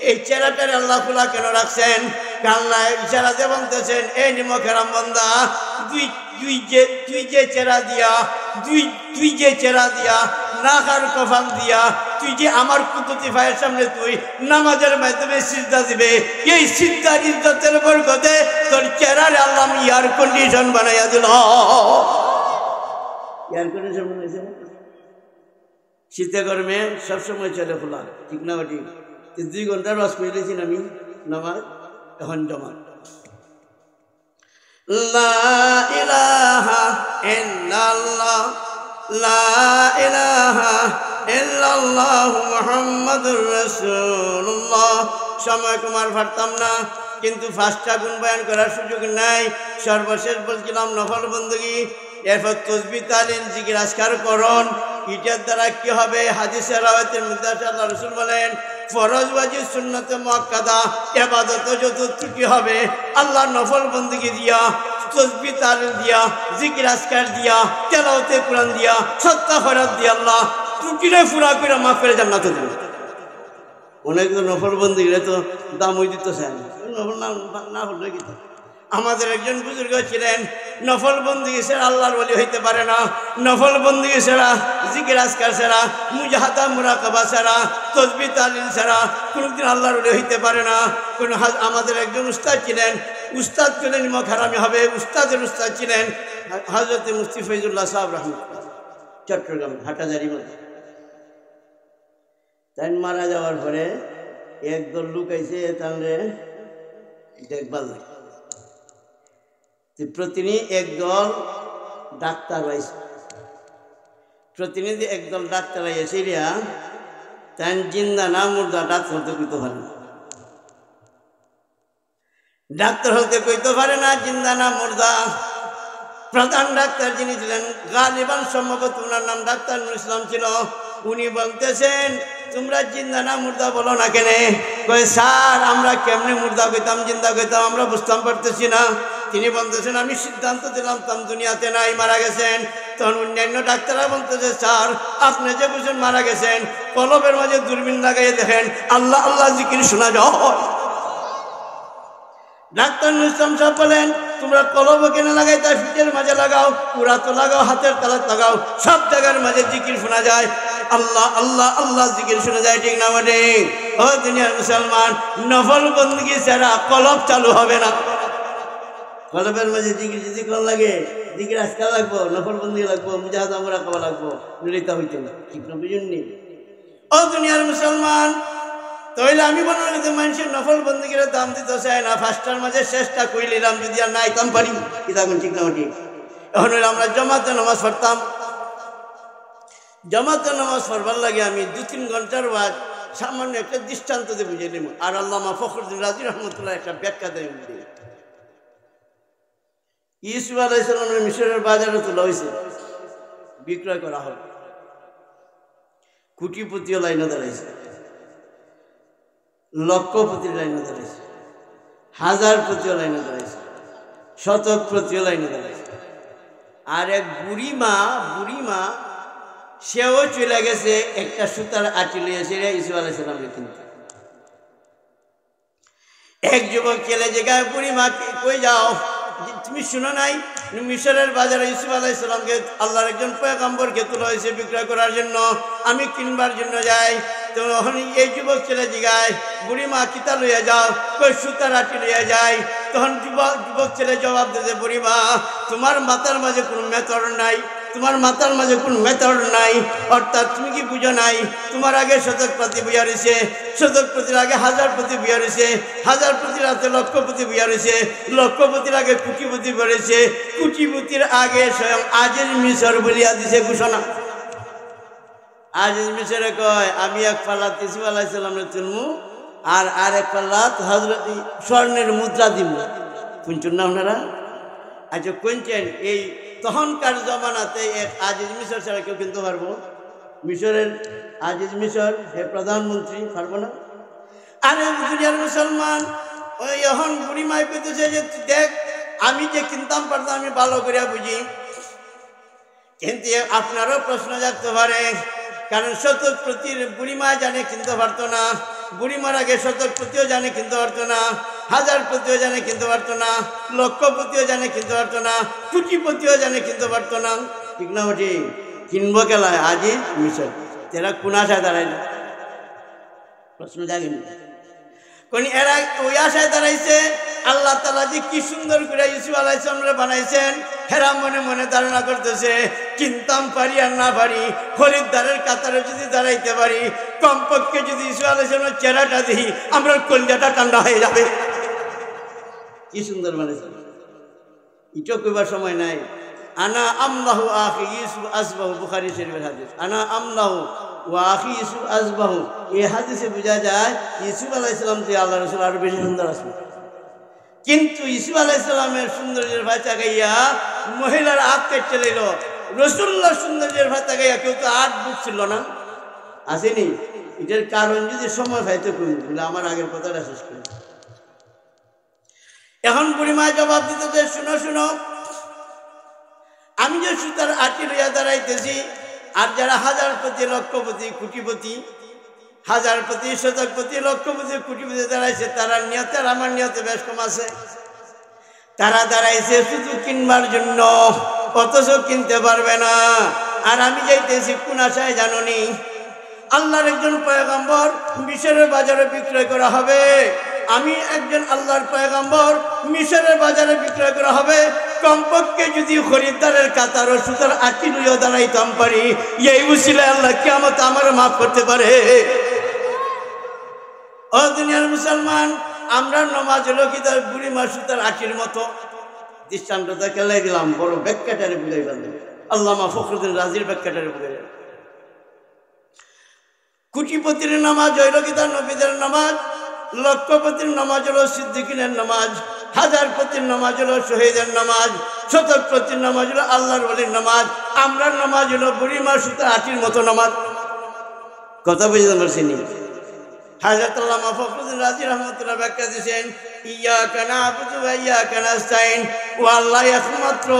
এই চেহারাটার আল্লাহ খোলা কেন রাখছেন? আল্লাহ ইশারাতে বলতেছেন এই নিমখেরাম বান্দা, তুই যে চেহারা দিয়া নাকার কফাল দিয়া তুই যে আমার কুদরতি ভাইয়ের সামনে তুই নামাজের মাধ্যমে সিজদা দিবে, এই সিজদার ইজ্জতের বরকতে তোর চেহারার আল্লাহ এয়ার কন্ডিশন বানাইয়া দিল। এয়ার কন্ডিশন বানাইছে শীতে গরমে সবসময় চলে খোলা, ঠিক না ঠিক? 2 ঘন্টার রস পেয়েছি আমি নামাজ, এখন জমা লা ইলাহা ইল্লাল্লাহ, লা ইলাহা ইল্লাল্লাহু মুহাম্মাদুর রাসূলুল্লাহ। সময় কুমার পারতাম না, কিন্তু 5টা গুণ বয়ান করার সুযোগ নাই। সর্বশেষ বলছিলাম নফল বন্দী, এরপর তসবিহ তাহলিল জিকির আজকার করণ। এটার দ্বারা কি হবে? হাদিসের রাওয়ায়াতের মধ্যে আল্লাহ রাসূল বলেন ফরজ ওয়াজিব সুন্নাতে মুআক্কাদা ইবাদত যত ত্রুটি হবে আল্লাহ নফল বন্দী দিয়া, তসবিহ তাহলিল দিয়া, জিকির আজকার দিয়া, তেলাওয়াতে কোরআন দিয়া, সাদকা খয়রাত দিয়া আল্লাহ ত্রুটিরে পুরা করে মাফ করে জান্নাতে দেবে। অনেক নফল বন্দী তো দাম হয়ে দিতে চায় নফল না হলে কি। আমাদের একজন বুজুর্গ ছিলেন, নফল বন্দী ছাড়া আল্লাহর ওলি হইতে পারে না, নফল বন্দী ছাড়া, জিকির আজকার ছাড়া, মুজাহাদা মুরাকাবা ছাড়া, তসবিহ তাহলিল ছাড়া কোনোদিন আল্লাহর ওলি হইতে পারে না। আমাদের একজন উস্তাদ ছিলেন, উস্তাদ পেলে নিমক হারামি হবে। উস্তাদের উস্তাদ ছিলেন হযরত মুফতি ফয়জুল্লাহ সাহেব রাহমাতুল্লাহ, চট্টগ্রাম হাটাজারির মধ্যে। তাই মারা যাওয়ার পরে একদল লোক আইছে তাহলে দেখভাল লাগে, প্রতিনিধি একদল ডাক্তার আইছে, প্রতিনিধি একদল ডাক্তার আইছে রিয়া তাই জিন্দা না মুর্দা ডাক্তার হতে কইতে পারে না, ডাক্তার হতে কইতে পারে না, জিন্দা না মুর্দা। প্রধান ডাক্তার যিনি ছিলেন গালিবান সম্ভবত ওনার নাম ডাক্তার নুরুল ইসলাম ছিল, উনি বলতেছেন তোমরা জিন্দা না মুর্দা বলো না কেন? কই স্যার আমরা কেমনে মুর্দা কইতাম জিন্দা কইতাম আমরা বুঝতাম পারতেছি না। তিনি বলতেছেন আমি সিদ্ধান্ত দিলাম তাম দুনিয়াতে নাই, মারা গেছেন। তখন অন্যান্য ডাক্তাররা বলতেছে স্যার আপনি যে বুঝুন মারা গেছেন, কলবের মাঝে দূরবীন লাগাইয়ে দেখেন আল্লাহ আল্লাহ জিকির শোনা যায়। ডাক্তার নুরুল ইসলাম সাহেব বলেন তোমরা কলব কেনে লাগাই তার ফিটের মাঝে লাগাও, পুরাতো লাগাও, হাতের তালাত লাগাও, সব জায়গার মাঝে জিকির শোনা যায়, আল্লাহ আল্লাহ আল্লাহ জিকির শোনা যায়, ঠিক না মানে? ও দুনিয়ার মুসলমান, নফল বন্দী ছাড়া কলব চালু হবে না। কলবের মাঝে জিকির যদি কোন লাগে, জিকির আজকাল লাগবো, নফল বন্দী লাগবো, মুজাহাদ আমরা খাওয়া লাগবো, নিলিতা হইতে না, ঠিক না? বুঝুননি? ও দুনিয়ার মুসলমান, তাহলে আমি মনে করি মানুষের নফল বন্দীকে দাম দিতে চায় না, ফার্স্টার মাঝে শেষটা কইলাম, যদি আর না আইতাম পারি কি থাকুন, ঠিক না? ঠিক। এখন আমরা জমাতে নামাজ পড়তাম, জমাতে নামাজ পড়বার লাগে আমি 2-3 ঘন্টার বাদ সামান্য একটা দৃষ্টান্ত দিয়ে বুঝিয়ে নিব, আর আল্লামা ফখরুদ্দিন রাজি রহমতুল্লাহ একটা ব্যাখ্যা দেয়। ইউসুফ আলাইহিস সালামের মিশরের বাজারে তোলা হয়েছে, বিক্রয় করা হবে, কোটিপতিও লাইনে দাঁড়াইছে, লক্ষপতির লাইনে দাঁড়াইছে, হাজারপতিও লাইনে দাঁড়াইছে, শতকপতিও লাইনে দাঁড়াইছে। আর এক বুড়িমা সেও চলে গেছে একটা সুতার আটি লইয়াছে ইউসুফ আলাইহিস সালামকে কিনতে। এক যুবক ছেলে জায়গায় বুড়িমা, কই যাও, তুমি শুনো নাই মিশরের বাজারে ইউসুফ আলাইহিস সালামকে আল্লাহর একজন পয়গম্বরকে তোলা হয়েছে বিক্রয় করার জন্য, আমি কিনবার জন্য যাই। তখন এই যুবক ছেলে জিগায়, বুড়িমা কিতা লইয়া যাও, কই সুতার আটি লইয়া যাই। তখন যুবক ছেলে জবাব দিতে, বুড়িমা তোমার মাথার মাঝে কোনো মেথড নাই, তোমার মাথার মাঝে কোনো মেথড নাই, অর্থাৎ তুমি কি বুঝো নাই, তোমার আগে শতকপতি বিয়া রয়েছে, শতকপতির আগে হাজারপতি বিয়া রয়েছে, হাজারপতির হাতে লক্ষপতি বিয়া রয়েছে, লক্ষপতির আগে কোটিপতি বেড়েছে, কোটিপতির আগে স্বয়ং আজিজ মিশর বলিয়া দিছে ঘোষণা। আজিজ মিশরে কয়, আমি এক পাল্লাত ইউসুফ আলাইহিস সালামের তুলমু, আর এক পাল্লাত হযরত স্বর্ণের মুদ্রা দিব। শুনছেন না আপনারা? আচ্ছা কোনছেন, এই তখনকার জমানাতে এক আজিজ মিশর ছাড়া কেউ কিনতে পারবো? মিশরের আজিজ মিশর, হে প্রধানমন্ত্রী, পারবো না? আরে দুনিয়ার মুসলমান, ওই এখন বুড়িমাই পেতেছে যে দেখ আমি যে কিনতাম পারতাম, আমি ভালো করে বুঝি। কিন্তু আপনারও প্রশ্ন জাগতে পারে, কারণ শতকপতির বুড়িমা জানে কিনতে পারতো না, বুড়িমার আগে শতকপতিও জানে কিনতে পারতো না, হাজারপতিও জানে কিনতে পারতো না, লক্ষপতিও জানে কিনতে পারতো না, কোটিপতিও জানে কিনতে পারতো না, ঠিক না? ওটি কিনবো কেলায় আজিজ মিশর, এরা কোন আশায় দাঁড়ায় না? প্রশ্ন জাগেনি কোন? এরা ওই আশায় দাঁড়াইছে আল্লাহ তাআলা যে কি সুন্দর করে ইউসুফ আলাইহিস সালামকে বানাইছেন, হেরা মনে মনে ধারণা করতেছে কিনতাম পারি আর না পারি, খরিদ্দারের কাতারে যদি দাঁড়াইতে পারি, কমপক্ষে যদি ইউসুফ আলাইহিস সালামের চেহারাটা দেখি, আমরা কলিজাটা ঠান্ডা হয়ে যাবে। কি সুন্দর বানাইছে, এটা কইবার সময় নাই। আনা আমলাহু আখি ইউসুফ আসবাহু, বুখারী শরীফের হাদিস, আনা আমলাহু ওয়া আখি ইউসুফ আসবাহু। এই হাদিসে বোঝা যায় ইউসুফ আলাইহিস সালাম থেকে আল্লাহ রাসূল আরো বেশি সুন্দর আসবে। কিন্তু ইউসুফ আলাইহিস সালামের সৌন্দর্যের ভাষা গাইয়া মহিলার হাত কেটে নিল, রাসূলুল্লাহর সৌন্দর্যের ভাষা গাইয়া কেউ তো আট বুঝছিল না, আসেনি? এটার কারণ যদি সময় পাইতে করি, আমার আগের কথাটা শেষ করি। এখন বুড়িমা জবাব দিতে, শুনো শুনো, আমি যে সুতার আটি লইয়া দাঁড়াইতেছি, আর যারা হাজারপতি লক্ষপতি কোটিপতি, হাজারপতি শতকপতি লক্ষপতি কোটিপতি দাঁড়াইছে, তারা নিয়তে আর আমার নিয়তে বেশ কম আছে। তারা দাঁড়াইছে শুধু কিনবার জন্য, অথচ কিনতে পারবে না। আর আমি যাইতেছি কোন আশায় জানোনি? আল্লাহর একজন পয়গম্বর মিশরের বাজারে বিক্রয় করা হবে, আমি একজন আল্লাহর পয়গম্বর মিশরের বাজারে বিক্রয় করা হবে। কমপক্ষে যদি খরিদ্দারের কাতার ও সুতার আটি লইয়া দাঁড়াইতাম পারি, এই উসিলায় আল্লাহ কিয়ামত আমার মাফ করতে পারে। ও দুনিয়ার মুসলমান, আমরা নমাজ হলো কি তার বুড়িমা সুতার আটির মতো? দৃষ্টান্তটা কেলাই দিলাম, বড় ব্যাখ্যাটারে বুঝাই পারলেন, আল্লামা ফখরুদ্দিন রাজির ব্যাখ্যাটারে বুঝাই। কোটিপতির নামাজ হইল কি তার নবীদের নামাজ, লক্ষপতির নামাজ হলো সিদ্দিকিনের নামাজ, হাজারপতির নামাজ হলো শহীদের নামাজ, শতকপতির নামাজ হলো আল্লাহর ওলির নামাজ, আমরা নামাজ হলো বুড়িমা সুতার আটির মতো নামাজ। কথা বুঝতে পারছি নি? হযরত আল্লামা ফখরুদ্দিন রাজি রহমাতুল্লাহ ব্যাখ্যা দিয়েছেন, ইয়াকা না'বুদু ওয়া ইয়াকা নাস্তাইন, ও আল্লাহ একমাত্র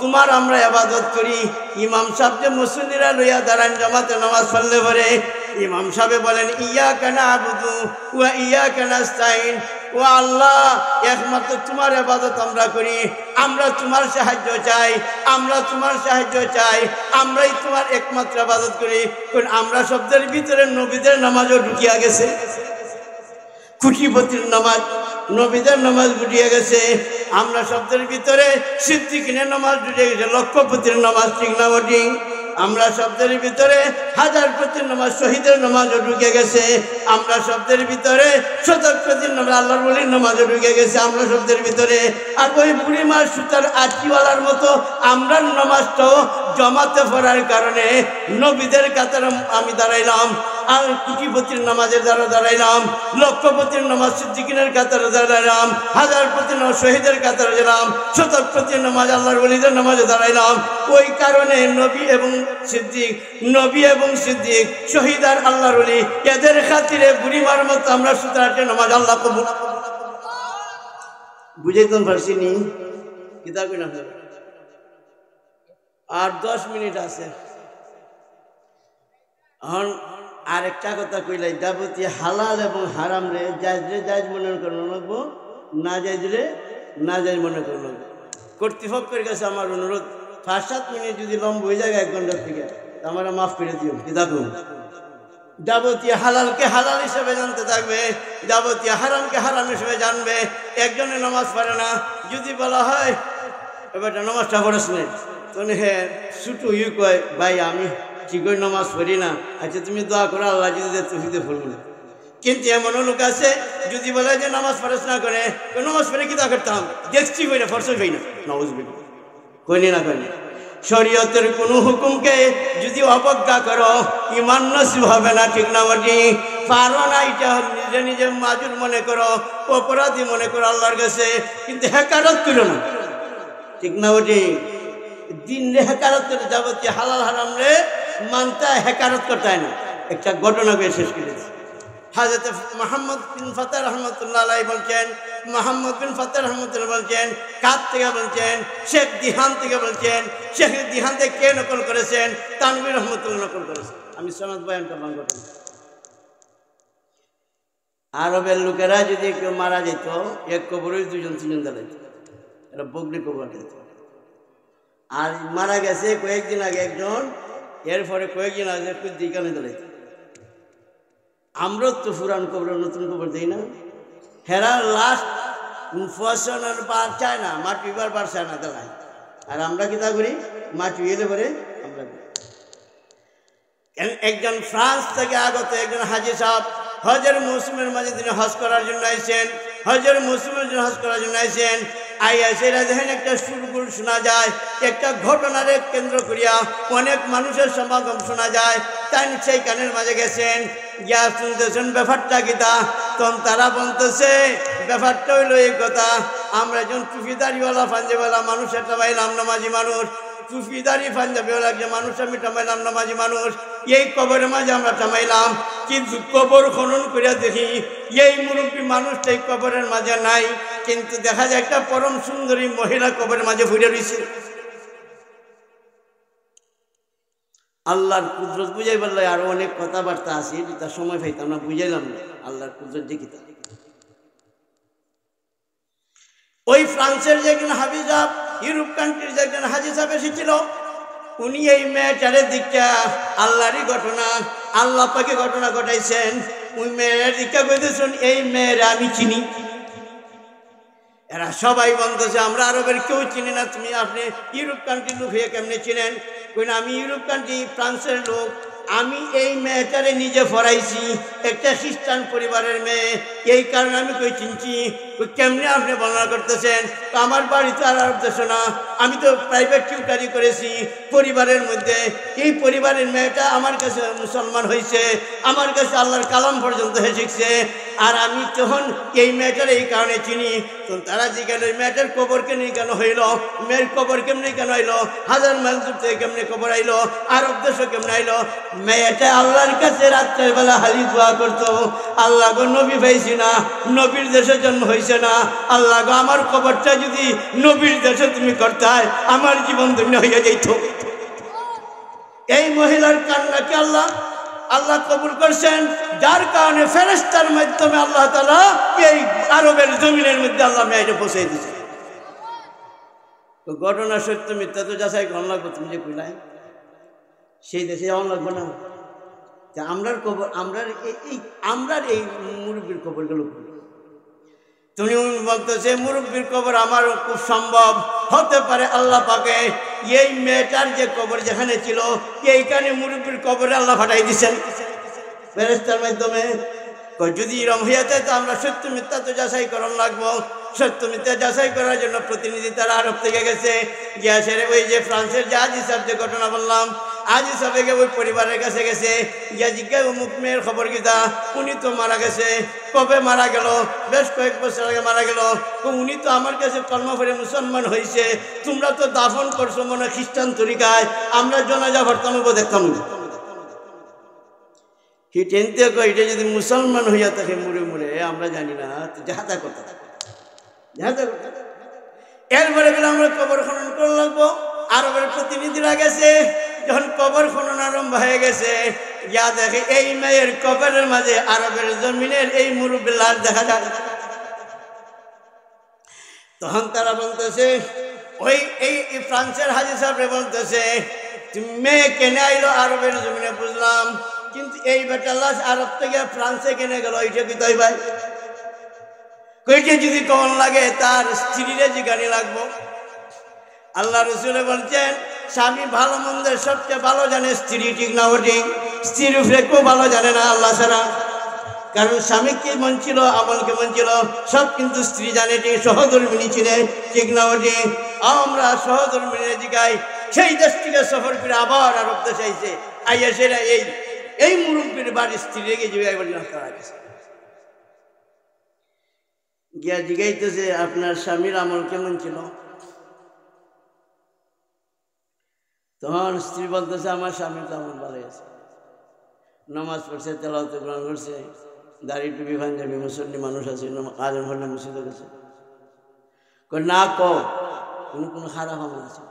তোমার আমরা ইবাদত করি। ইমাম সাহেব যে মুসল্লিরা লইয়া দাঁড়ান জামাতে নামাজ পড়লে পরে, ইমাম সাহেব বলেন ইয়াকা না'বুদু ওয়া ইয়াকা নাস্তাইন, ও আল্লাহ একমাত্র তোমার ইবাদত আমরা করি, আমরা তোমার সাহায্য চাই, আমরা তোমার সাহায্য চাই, আমরাই তোমার একমাত্র ইবাদত করি। আমরা শব্দের ভিতরে নবীদের নামাজও ঢুকিয়া গেছে, কোটিপতির নামাজ, নবীদের নামাজ ঢুকিয়ে গেছে। আমরা শব্দের ভিতরে সিদ্দিকিনের নামাজ ঢুকে গেছে, লক্ষপতির নামাজ, ঠিক না বটি? আমরা শব্দের ভিতরে হাজারপতির নামাজ, শহীদের নামাজও ঢুকে গেছে। আমরা শব্দের ভিতরে শতকপতির নামাজ, আল্লাহর ওলির নামাজও ঢুকে গেছে আমরা শব্দের ভিতরে। আর ওই বুড়িমার সুতার আচিওয়ালার মতো আমরা নামাজটাও জমাতে পড়ার কারণে নবীদের কাতারে আমি দাঁড়াইলাম, আর কোটিপতির নামাজের দ্বারা দাঁড়াইলাম, লক্ষপতির নামাজ সিদ্দিকিনের কাতারে দাঁড়াইলাম, হাজারপতির নামাজ শহীদের কাতারে গেলাম, শতকপতির নামাজ আল্লাহর ওলিদের নামাজে দাঁড়াইলাম। ওই কারণে নবী এবং সিদ্দিক, নবী এবং সিদ্দিক, শহীদ আর আল্লাহর ওলি, এদের খাতিরে বুড়িমার মতো আমরা সুতরাং নামাজ আল্লাহ কবুল। বুঝাইতাম পারছি নি কিতা কই না? আর 10 মিনিট আছে। এখন আরেকটা কথা কইলাই, যাবতীয় হালাল এবং হারাম রে জায়েজ মনে করো লাগবো, না জায়েজ রে না জায়েজ মনে করো লাগবো। কর্তৃপক্ষের কাছে আমার অনুরোধ, 5-7 মিনিট যদি লম্ব হয়ে যায় 1 ঘন্টার থেকে, আমরা মাফ করে দিও। কি দেখুন, যাবতীয় হালালকে হালাল হিসেবে জানতে থাকবে, যাবতীয় হারামকে হারাম হিসেবে জানবে। একজনে নামাজ পড়ে না, যদি বলা হয় এবার নামাজটা পড়েছ না, তো হ্যাঁ ছুটু ইউ কয় ভাই আমি ঠিকই নামাজ পড়ি না, আচ্ছা তুমি দোয়া করো আল্লাহ যদি তুফিতে ফুলব না। কিন্তু এমনও লোক আছে যদি বলে যে নামাজ পড়াশ না করে, নামাজ পড়ে কি তা করতাম দেখছি কই না, ফরসই হই না, নওয়াজ কইনি না কইনি। শরীয়তের কোনো হুকুমকে যদি অবজ্ঞা করো ঈমান নসিব হবে না, ঠিক না বটি? পারো না, এটা নিজে নিজে মাজুর মনে করো, অপরাধী মনে করো আল্লাহর কাছে, কিন্তু হেকারত করো না, ঠিক না বটি? দিন রে হেকারত করে, যাবতীয় হালাল হারাম রে মানতে হেকারত করতে হয় না। একটা ঘটনা করে শেষ করেছি। হাজরত মোহাম্মদ বিন ফাতাহ রহমতুল্লাহ আলাইহি বলছেন, মোহাম্মদ বিন ফাতাহ রহমতুল্লাহ বলছেন, কাত থেকে বলছেন, শেখ দিহান থেকে বলছেন। শেখ দিহান থেকে কে নকল করেছেন? তানভীর রহমতুল্লাহ নকল করেছেন। আমি সনদ বয়ান করলাম ঘটনা। আরবের লোকেরা যদি কেউ মারা যেত, এক কবরে 2-3 দাঁড়াইত, এটা বগরি কবর যেত। আর মারা গেছে কয়েকদিন আগে একজন, এরপরে কয়েকদিন আগে দিকানে দাঁড়াইত। আমরা তো পুরান কবর নতুন কবর দিই না, হেরা লাস্ট ফসনের বার চায় না, মাটি বার চায় না দাঁড়ায়। আর আমরা কি তা করি, মাটি এলে পরে আমরা। একজন ফ্রান্স থেকে আগত একজন হাজি সাহেব হজের মৌসুমের মাঝে তিনি হজ করার জন্য আইসেন, হজের মৌসুমের জন্য হজ করার জন্য আইসেন। সেটা দেখেন একটা সুরগুল শোনা যায়, একটা ঘটনারে কেন্দ্র করিয়া অনেক মানুষের সমাগম শোনা যায়। তাই সেই কানের মাঝে গেছেন, গিয়া শুনতেছেন ব্যাপারটা কিতা। তখন তারা বলতেছে ব্যাপারটা হইল এই কথা, আমরা একজন টুপিদারিওয়ালা পাঞ্জাবিওয়ালা মানুষ একটা পাইলাম, নামাজি মানুষ, টুপিদারি পাঞ্জাবিওয়ালা একজন মানুষ আমি টামাইলাম, নামাজি মানুষ। এই কবরের মাঝে আমরা টামাইলাম, কিন্তু কবর খনন করিয়া দেখি এই মুরব্বী মানুষটা এই কবরের মাঝে নাই, কিন্তু দেখা যায় একটা পরম সুন্দরী মহিলা কবরের মাঝে ঘুরে রয়েছে। আল্লাহর কুদরত বুঝাই বললে আরো অনেক কথাবার্তা আছে, তার সময় পাইতাম না, বুঝাইলাম না আল্লাহর কুদরত দেখিতাম। ওই ফ্রান্সের যে একজন হাফিজ সাহেব, ইউরোপ কান্ট্রির যে একজন হাজি সাহেব এসেছিল, উনি এই মেয়েটারের দিকটা আল্লাহরই ঘটনা, আল্লাহ পাকে ঘটনা ঘটাইছেন। ওই মেয়ের দিকটা কইতেছেন এই মেয়েরা আমি চিনি। এরা সবাই বলতেছে আমরা আরবের কেউ চিনি না, তুমি আপনি ইউরোপ কান্ট্রির লোক হয়ে কেমনে চিনেন? কই না আমি ইউরোপ কান্ট্রি ফ্রান্সের লোক, আমি এই মেয়েটারে নিজে পড়াইছি, একটা খ্রিস্টান পরিবারের মেয়ে, এই কারণে আমি কই চিনছি। কেমনে আপনি বর্ণনা করতেছেন? তো আমার বাড়ি তো আর দেশ না, আমি তো প্রাইভেট টিউটারি করেছি পরিবারের মধ্যে। এই পরিবারের মেয়েটা আমার কাছে মুসলমান হয়েছে, আমার কাছে আল্লাহর কালাম পর্যন্ত হয়ে শিখছে, আর আমি তখন এই মেয়েটার এই কারণে চিনি। তখন তারা জিজ্ঞাসা মেয়েটার কবর কেন কেন হইল, মেয়ের কবর কেমনি কেন আইলো, 1000 মাইল দূর থেকে কেমনি কবর আইলো, আরব দেশও কেমন আইলো? মেয়েটা আল্লাহর কাছে রাত্রের বেলা হালি দোয়া করতো, আল্লাহ গো নবী পাইছি না, নবীর দেশে জন্ম হয়েছে না, আল্লাহ গো আমার কবরটা যদি নবীর দেশে তুমি করতে আমার জীবন ধন্য হইয়া যাইত। এই মহিলার কান্নাকে আল্লাহ আল্লাহ কবুল করছেন, যার কারণে ফেরেশতার মাধ্যমে আল্লাহ তাআলা এই আরবের জমিনের মধ্যে আল্লাহ মেয়েটা পৌঁছে দিয়েছে। তো ঘটনা সত্য মিথ্যা তো যাচাই করা লাগবে। তুমি যে কইলাই সেই দেশে যাওয়া লাগবে না। আমরার কবর, আমরার এই মুরব্বীর কবরগুলো তুমি বলতেছে মুরব্বীর কবর আমার খুব সম্ভব হতে পারে আল্লাহ পাকে এই মেয়েটার যে কবর যেখানে ছিল এইখানে মুরব্বীর কবরে আল্লাহ ফাটাই দিচ্ছেন ফেরেশতার মাধ্যমে। যদি এরম হইয়াতে তো আমরা সত্য মিথ্যা তো যাচাই করার লাগবো। সত্য মিথ্যা যাচাই করার জন্য প্রতিনিধি তারা আরব থেকে গেছে, গিয়েছে ওই যে ফ্রান্সের যে আজি সাহেব যে ঘটনা বললাম, আজি সাহেবকে ওই পরিবারের কাছে গেছে, গিয়া জিজ্ঞাসা অমুক মেয়ের খবর কিতা, উনি তো মারা গেছে। কবে মারা গেল? বেশ কয়েক বছর আগে মারা গেল। উনি তো আমার কাছে কলমা পড়ে মুসলমান হয়েছে, তোমরা তো দাফন করছো মনে খ্রিস্টান তরিকায়, আমরা জানাজা পড়তাম দেখতাম না। কি টেনতে এটা যদি মুসলমান হইয়া থাকে মুড়ে মুড়ে আমরা জানি না, তো যাহাতা করতে এরপরে গেলে আমরা কবর খনন করে লাগবো। আরবের প্রতিনিধিরা গেছে, যখন কবর খনন আরম্ভ হয়ে গেছে, যা দেখে এই মেয়ের কবরের মাঝে আরবের জমিনের এই মুরব্বী লাশ দেখা যায়। তখন তারা বলতেছে, ওই এই ফ্রান্সের হাজি সাহেব বলতেছে, তুমি মেয়ে কেনে আইলো আরবের জমিনে, বুঝলাম, কিন্তু এই বেটার লাশ আরব থেকে ফ্রান্সে কেনে গেল, এইটা কি তাই ভাই? কইটা যদি কমন লাগে তার স্ত্রীরে জিগানি লাগবো। আল্লাহ রসুলে বলছেন, স্বামী ভালো মন্দের সবচেয়ে ভালো জানে, স্ত্রী ঠিক না ঠিক, স্ত্রীর উপরে কেউ ভালো জানে না আল্লাহ ছাড়া। কারণ স্বামী কি মন ছিল, আমল কেমন ছিল, সব কিন্তু স্ত্রী জানে ঠিক, সহধর্মিনী ছিলেন ঠিক না ঠিক। আমরা সহধর্মিনী জিগাই, সেই দেশ থেকে সফর করে আবার আরব দেশে আইছে, আইয়া সেরা এই মুরব্বীর বাড়ির স্ত্রী রেগে জিগাই বললেন তারা গেছে, গিয়া জিগাইতেছে আপনার স্বামীর আমল কেমন ছিল? তখন স্ত্রী বলতেছে, আমার স্বামীর তো আমল ভালো আছে, নামাজ পড়ছে, তেলাওয়াত কোরআন করছে, দাড়ি টুপি পাঞ্জাবি মুসল্লি মানুষ আছে, আজান হলে মসজিদে গেছে। না কোনো খারাপ আমল আছে?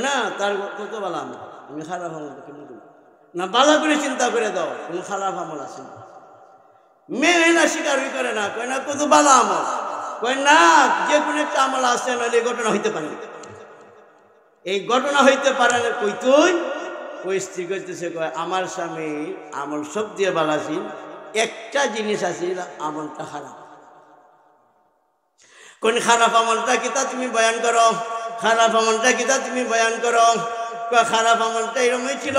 না তার কত ভালো আমল, আমি খারাপ আমল কেমন করি না, ভালো করে চিন্তা করে দাও, কোনো খারাপ আমল আছে না? মেয়ে না স্বীকারই করে না, কয় না কত ভালো আমল, কয় না যে কোনো একটা আমল আছে, নাহলে এই ঘটনা হইতে পারে, এই ঘটনা হইতে পারে না। কই তুই? ওই স্ত্রী করতেছে, কয় আমার স্বামী আমল সব দিয়ে ভালো আছে, একটা জিনিস আছে আমলটা খারাপ। কোন খারাপ আমলটা কিতা তুমি বয়ান করো, খারাপ আমলটা কিতা তুমি বয়ান করো। খারাপ আমলটা এরকমই ছিল,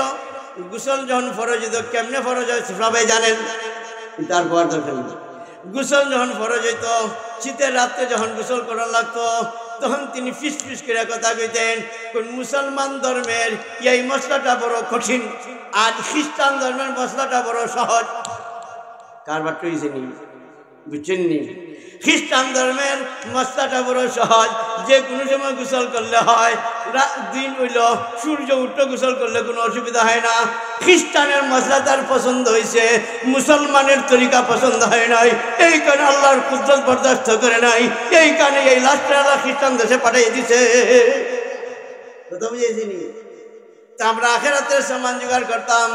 গোসল যখন ফরজ হইত, কেমনে ফরজ হয় সবাই জানেন, তারপর দেখেন গোসল যখন ফরজ হইত, শীতের রাত্রে যখন গোসল করা লাগতো, তখন তিনি ফিস ফিস করে কথা কইতেন, কোন মুসলমান ধর্মের এই মশলাটা বড় কঠিন, আর খ্রিস্টান ধর্মের মশলাটা বড় সহজ। কারবার টইছে নি, বুঝছেন নি? খ্রিস্টান ধর্মের মশলাটা বড় সহজ, যে কোনো সময় গোসল করলে হয়, দিন হইল সূর্য উঠে গোসল করলে কোনো অসুবিধা হয় না। খ্রিস্টানের মশলা তার পছন্দ হয়েছে, মুসলমানের তরিকা পছন্দ হয় নাই, এই কারণে আল্লাহর কুদরত বরদাস্ত করে নাই, এই কারণে এই লাস্টে আল্লাহ খ্রিস্টান দেশে পাঠিয়ে দিছে। কথা বুঝেছিনি? তা আমরা আখেরাতের সামান জোগাড় করতাম।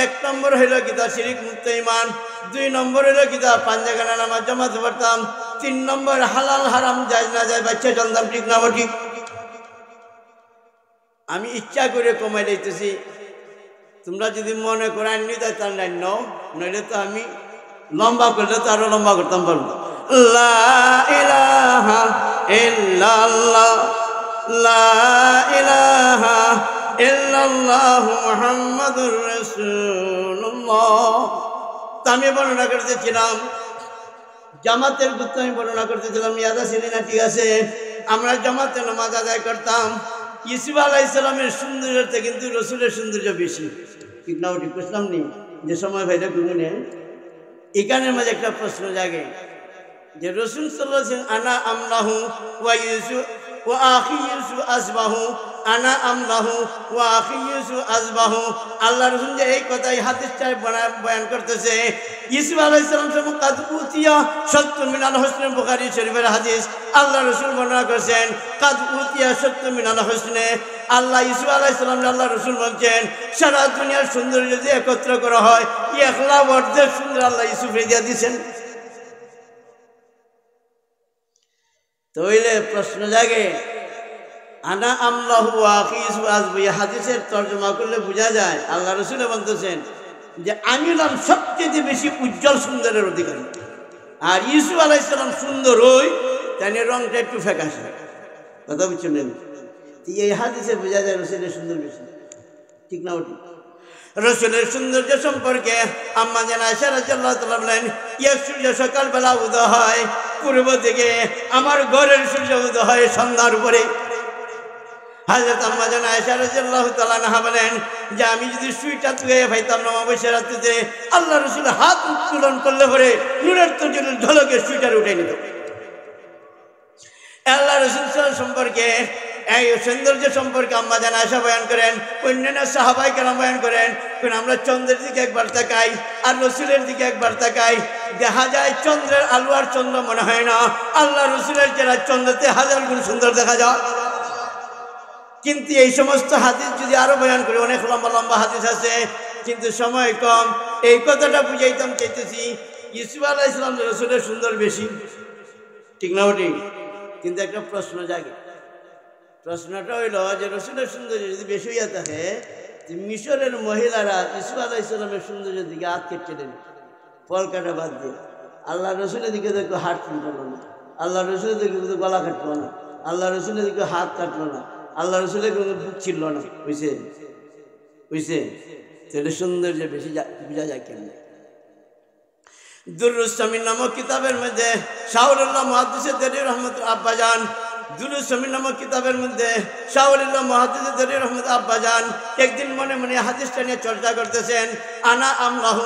1 নম্বর হইল কিতা শিরিক মুক্ত ইমান, 2 নম্বর হইল কিতা পাঞ্জাগানা নামাজ জামাতে পড়তাম, 3 নম্বর হালাল হারাম যায় না যায় বাচ্চা জানতাম, ঠিক না ঠিক? আমি ইচ্ছা করে কমাই দিতেছি, তোমরা যদি মনে করেন নি তাই তার নাই নাও, নইলে তো আমি লম্বা করলে তো আরো লম্বা করতাম পারবো। লা ইলাহা ইল্লাল্লাহ, লা ইলাহা ইল্লাল্লাহু মুহাম্মাদুর রাসূলুল্লাহ। তা আমি বর্ণনা করতেছিলাম, জামাতের গুরুত্ব আমি বর্ণনা করতেছিলাম, ইয়াদ আছে না? ঠিক আছে, আমরা জামাতে নামাজ আদায় করতাম। ইউসুফ আলাইহিস সালামের সৌন্দর্যতে কিন্তু রসুলের সৌন্দর্য বেশি, ঠিক না? ঠিক বুঝলাম নি? যে সময় ভাইরা ঘুমনে এখানের মাঝে একটা প্রশ্ন জাগে যে রসুল সাল্লাল্লাহু আলাইহি ওয়াসাল্লাম আনা আমলাহু ওয়া ইউসুফ ওয়া আখি ইউসুফ আসবাহু আনা আমলাহু ওয়া আখি ইউসুফ আসবাহু। আল্লাহ রাসূল যে এই কথাই হাদিসটায় বয়ান করতেছে, ইউসুফ আলাইহিস সালাম সময় কাদ উতিয়া সত্তুন মিনাল হুসনে, বুখারী শরীফের হাদিস। আল্লাহ রাসূল বর্ণনা করেছেন কাদ উতিয়া সত্তুন মিনাল হুসনে। আল্লাহ ইউসুফ আলাইহিস সালাম আল্লাহ রাসূল বলছেন সারা দুনিয়ার সৌন্দর্য যদি একত্র করা হয়, একলা অর্ধেক সুন্দর আল্লাহ ইউসুফকে দিয়ে দিয়েছেন। তইলে প্রশ্ন জাগে, আনা আমলাহু ওয়া আখি ইউসুফ আসবু, এই হাদিসের তর্জমা করলে বোঝা যায় আল্লাহ রাসূল বলতেছেন যে আমি হলাম সবচেয়ে বেশি উজ্জ্বল সুন্দরের অধিকারী, আর ইউসুফ আলাইহিস সালাম সুন্দর ওই তাই রংটা একটু ফ্যাকাশে। কথা বুঝছেন? এই হাদিসে বোঝা যায় রসুলের সুন্দর বেশি, ঠিক না? ওটি রসুলের সৌন্দর্য সম্পর্কে আম্মা জান আয়েশা রাদিয়াল্লাহু তাআলা বলেন, এক সূর্য সকালবেলা উদয় হয় পূর্ব দিকে, আমার ঘরের সূর্য উদয় হয় সন্ধ্যার উপরে। হযরত আম্মা জান আয়েশা রাদিয়াল্লাহু তাআলা আনহা বলেন যে আমি যদি সুইটা তুলে পাইতাম না অবশ্যই রাত্রিতে আল্লাহ রসুল হাত উত্তোলন করলে পরে নূরের তজলির ঝলকে সুইটার উঠে নিত। আল্লাহ রসুল সম্পর্কে এই সৌন্দর্য সম্পর্কে আম্মা জান আয়েশা বয়ান করেন, অন্যান্য সাহাবায়ে কেরাম বয়ান করেন, কারণ আমরা চন্দ্রের দিকে একবার তাকাই আর রসুলের দিকে একবার তাকাই, দেখা যায় চন্দ্রের আলো আর চন্দ্র মনে হয় না, আল্লাহ রসুলের চেহারা চন্দ্রতে হাজার গুণ সুন্দর দেখা যায়। কিন্তু এই সমস্ত হাদিস যদি আরো বয়ান করি, অনেক লম্বা লম্বা হাদিস আছে, কিন্তু সময় কম। এই কথাটা বুঝাইতাম চাইতেছি, ইউসুফ আলাইহিস সালাম রসুলের সুন্দর বেশি, ঠিক না? ওটি কিন্তু একটা প্রশ্ন জাগে। প্রশ্নটা হইল যে রসুলের সৌন্দর্য যদি বেশি হইয়া থাকে, মিশরের মহিলারা ইউসুফ আলাইহিস সালামের সৌন্দর্যের দিকে হাত কেটে দেন, ফল কাটা বাদ দিয়ে। আল্লাহ রসুলের দিকে দেখো হাত কাটলো না, আল্লাহ রসুলের দিকে গলা কাটলো না, আল্লাহ রসুলের দিকে হাত কাটলো না, আল্লাহ রসুলের বুক ছিল না। বুঝছে? বুঝছে? তাহলে সৌন্দর্য বেশি বোঝা যায় কেন? দুরুস সামিন নামক কিতাবের মধ্যে শাহুল্লাহ মুহাদ্দিস দেরি রহমতুল্লাহ আব্বাজান, দুরুস সামিন নামক কিতাবের মধ্যে শাহুল্লাহ মুহাদ্দিস দেরি রহমতুল্লাহ আব্বাজান একদিন মনে মনে হাদিসটা নিয়ে চর্চা করতেছেন, আনা আমলাহু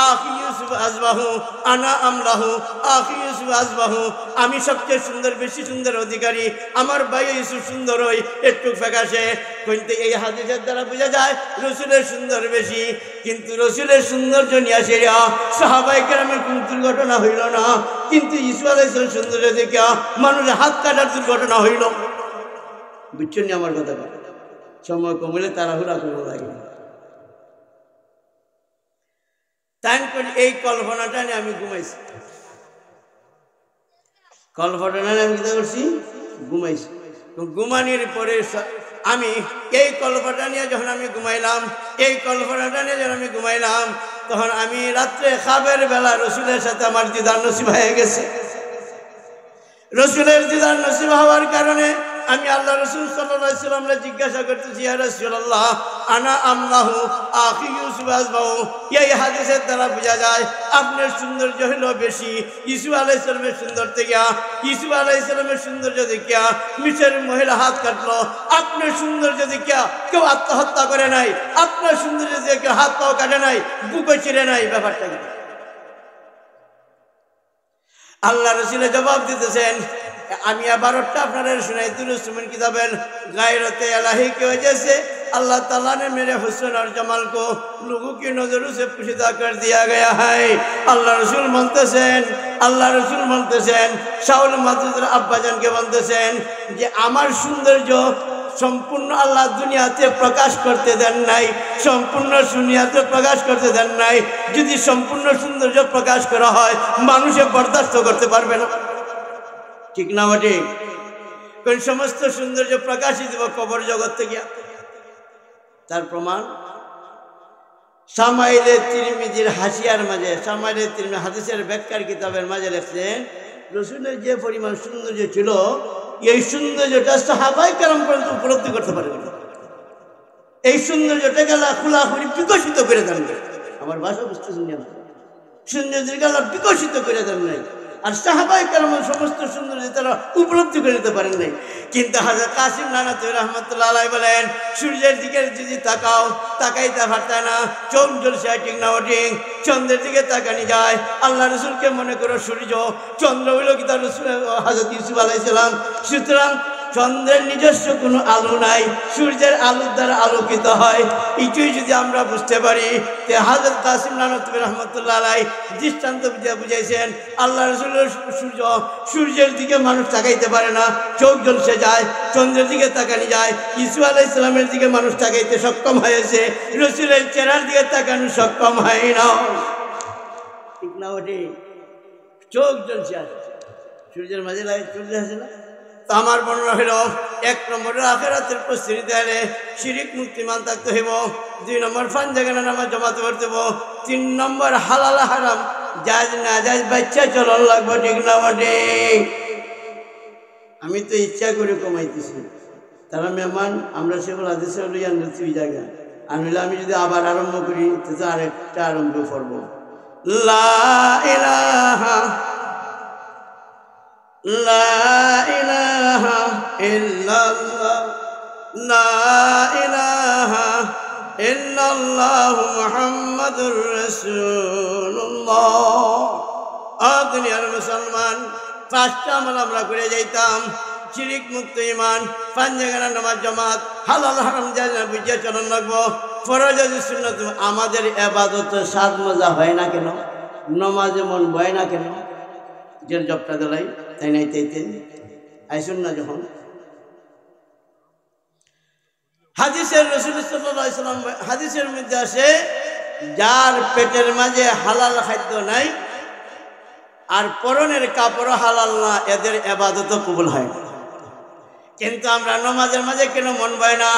আখি ইউসুফ আসবাহু, আনা আমলাহু আখি ইউসুফ আসবাহু, আমি সবচেয়ে সুন্দর বেশি সুন্দর অধিকারী, আমার ভাই ইউসুফ সুন্দর ওই একটু ফ্যাকাশে। কিন্তু এই হাদিসের দ্বারা বোঝা যায় রসুলের সুন্দর বেশি, কিন্তু রসুলের সৌন্দর্য নিয়ে সেরা সাহাবায়ে কেরামের কোনো দুর্ঘটনা হইল না, কিন্তু ইউসুফ আলাইহিস সালামের সৌন্দর্য দেখে মানুষের হাত কাটার দুর্ঘটনা হইল। বুঝছেন না আমার কথা? সময় কমলে তাড়াহুড়া করবো লাগে। তাই করে এই কল্পনাটা নিয়ে আমি ঘুমাইছি, কল্পনাটা নিয়ে আমি কি করছি? ঘুমাইছি। ঘুমানির পরে আমি এই কল্পনাটা নিয়ে যখন আমি ঘুমাইলাম, এই কল্পনাটা নিয়ে যখন আমি ঘুমাইলাম, তখন আমি রাত্রে খাবের বেলা রসুলের সাথে আমার দিদার নসিব হয়ে গেছে। রসুলের দিদার নসিব হওয়ার কারণে আমি আল্লাহ রসুল সাল্লাল্লাহু আলাইহি ওয়াসাল্লামকে জিজ্ঞাসা করতেছি, ইয়া রাসূলুল্লাহ আনা আমলাহু আখি ইউসুফ আসবাহু। এই হাদিসের দ্বারা বোঝা যায় আপনার সৌন্দর্য হলো বেশি ইউসুফ আলাইহিস সালামের সুন্দর থেকে। ইউসুফ আলাইহিস সালামের সৌন্দর্য দেখিয়া মিশরের মহিলা হাত কাটলো, আপনার সৌন্দর্য দেখিয়া কেউ আত্মহত্যা করে নাই, আপনার সৌন্দর্য দেখে কেউ হাত পাও কাটে নাই, বুকে চিরে নাই। ব্যাপারটা কি? আল্লাহ রসুলের জবাব দিতেছেন, আমি আবারটা আপনারা শুনাই। দুরুস সামিন किताबें गायरत इलाही की वजह से अल्लाह ताला ने मेरे हुस्न और जमाल को लोगों की नजरों से पोशीदा कर दिया गया है। अल्लाह रसूल বলতেছেন, আল্লাহ রসুল বলতেছেন, শাহুল মাহমুদ আব্বাজানকে বলতেছেন যে আমার সৌন্দর্য সম্পূর্ণ আল্লাহ দুনিয়াতে প্রকাশ করতে দেন নাই, সম্পূর্ণ দুনিয়াতে প্রকাশ করতে দেন নাই। যদি সম্পূর্ণ সৌন্দর্য প্রকাশ করা হয় মানুষে বরদাস্ত করতে পারবে না, ঠিক না? ঠিক। কোন সমস্ত সৌন্দর্য প্রকাশিত হবে কবর জগৎ থেকে। তার প্রমাণ শামাইলে তিরমিজির হাসিয়ার মাঝে, শামাইলে তিরমিজি হাদিসের ব্যাখ্যার কিতাবের মাঝে লিখছেন, রসুলের যে পরিমাণ সৌন্দর্য ছিল এই সৌন্দর্যটা সাহাবায়ে কেরাম পর্যন্ত উপলব্ধি করতে পারে না। এই সৌন্দর্যটা গেলা খোলাখুলি বিকশিত করে দেন। আমার ভাষা বুঝতেছেন না? সৌন্দর্যের গেলা বিকশিত করে দেন নাই, আর সাহাবায়ে কেরাম সমস্ত সৌন্দর্য তারা উপলব্ধি করে নিতে পারেন নাই। কিন্তু হযরত কাসিম নানাতুই রহমাতুল্লাহ আলাইহি বলেন, সূর্যের দিকে যদি তাকাও তাকাইতে পারতে না, চন্দ্র ঠিক না ঠিক, চন্দ্রের দিকে তাকানি যায়। আল্লাহ রসুলকে মনে করো সূর্য, চন্দ্র হইল কি তার রসুল হযরত ইউসুফ আলাইহিস সালাম। সুতরাং চন্দ্রের নিজস্ব কোনো আলো নাই, সূর্যের আলোর দ্বারা আলোকিত হয়। এইটুই যদি আমরা বুঝতে পারি, তে হযরত কাসিম নানতুবি রহমতুল্লাহ আলাইহি দৃষ্টান্ত বুঝাইছেন। আল্লাহ রাসূলের সূর্যের দিকে মানুষ তাকাইতে পারে না, চোখ জ্বলসে যায়, চন্দ্রের দিকে তাকানো যায়। ঈসা আলাইহিস সালামের দিকে মানুষ তাকাইতে সক্ষম হয়েছে, রাসূলের চেহারার দিকে তাকানো সক্ষম হয় না। ঠিক না? ওটি চোখ জ্বলছে আছে, সূর্যের মাঝে লাগে চলে আসে না। তো আমার বর্ণনা হইল, 1 নম্বরে আখিরাতের প্রস্তুতি দেয়ালে শিরিক মুক্তিমান থাকতে হইব, 2 নম্বর ফানজাগানা নামাজ জমাতে পড়তে হইব, 3 নম্বর হালাল হারাম জায়েজ না জায়েজ বাচ্চা চলন লাগবে। ঠিক না? বটে আমি তো ইচ্ছা করে কমাইতেছি, তারা মেহমান, আমরা সেগুলো আদেশে লইয়া তুই জায়গা আনলে আমি যদি আবার আরম্ভ করি তো আরেকটা আরম্ভ করব। লা ইলাহা লা ইলাহা ইল্লাল্লাহ লা ইলাহা ইল্লাল্লাহু মুহাম্মাদুর রাসূলুল্লাহ। দুনিয়ার মুসলমান, 5টা আমল আমরা করে যাইতাম: শিরিক মুক্ত ঈমান, পাঁচজাগানা নামাজ জামাত, হালাল হারাম জায়েজ বুঝে চলন লাগবো, ফরজ ও সুন্নাত। আমাদের ইবাদত স্বাদ মজা হয় না কেন? নামাজে মন বয় না কেন? জেল জবটা দিলাই তাই নাই তাইতে আইসুন না। যখন হাদিসের রাসূল সাল্লাল্লাহু আলাইহি সাল্লাম হাদিসের মধ্যে আসে, যার পেটের মাঝে হালাল খাদ্য নাই আর পরনের কাপড় হালাল না, এদের ইবাদত কবুল হয় না। কিন্তু আমরা নামাজের মাঝে কেন মন বয় না?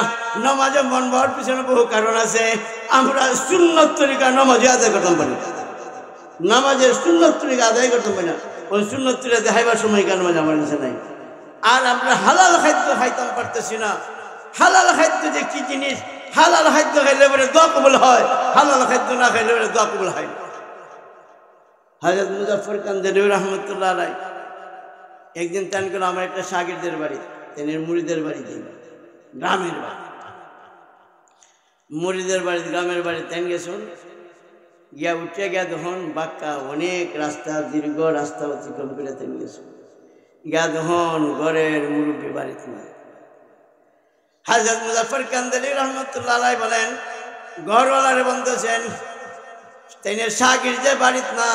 নামাজে মন বয়ার পিছনে বহু কারণ আছে। আমরা সুন্নত তরিকা নামাজ আদায় করতাম পারি, নামাজের সুন্নত তরিকা আদায় করতাম পারি না। ওই সুন্নত তরিকা দেখাইবার সময় কেন নামাজ আমার কাছে নাই। আর আমরা হালাল খাদ্য খাইতাম পারতেছি না। হালাল খাদ্য যে কি জিনিস, হালাল খাদ্য খাইলে পরে দোয়া কবুল হয়, হালাল খাদ্য না খাইলে পরে দোয়া কবুল হয় না। হযরত মুজাফফর কান্দালী রহমতুল্লাহ আলাইহি একদিন টান করে আমার একটা শাগিরদের বাড়ি, তিনি মুরিদের বাড়ি যাই, গ্রামের বাড়ি, মুরিদের বাড়ি গ্রামের বাড়ি তেন গেছুন। গিয়া উঠে গিয়া তখন বাক্কা অনেক রাস্তা, দীর্ঘ রাস্তা অতিক্রম করে তেন গেছুন। গিয়া তখন ঘরের মুরব্বী বাড়িতে না। হযরত মুজাফফর কান্দালী রহমতুল্লাহ আলাইহি বলেন, ঘরওয়ালারে বলতেছেন তাইনের শাগির যে বাড়িত না,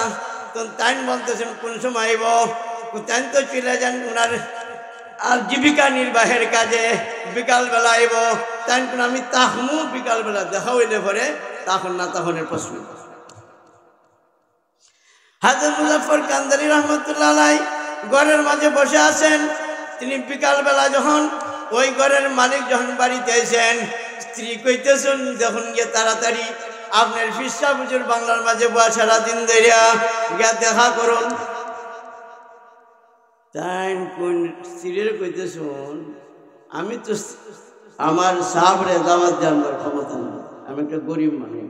তখন তাইন বলতেছেন কোন সময় আইব? তাইন তো চলে যান ওনার আর জীবিকা নির্বাহের কাজে, বিকালবেলা আইব। তাইন কোন আমি তাহমু বিকালবেলা দেখা হইলে পরে তখন না তখনের প্রশ্ন। হযরত মুজাফফর কান্দালী রহমতুল্লাহ আলাইহি ঘরের মাঝে বসে আছেন। তিনি বিকালবেলা যখন ওই ঘরের মালিক যখন বাড়িতে আইছেন, স্ত্রী কইতেছেন যখন গিয়ে তাড়াতাড়ি আপনার ফিসা বুঝুর বাংলার মাঝে বয়া সারাদিন ধরিয়া গিয়া দেখা করুন। তাই কোন স্ত্রীর কইতেছেন, আমি তো আমার সাবরে দাওয়াত জানবার ক্ষমতা নেই, আমি একটা গরিব মানুষ,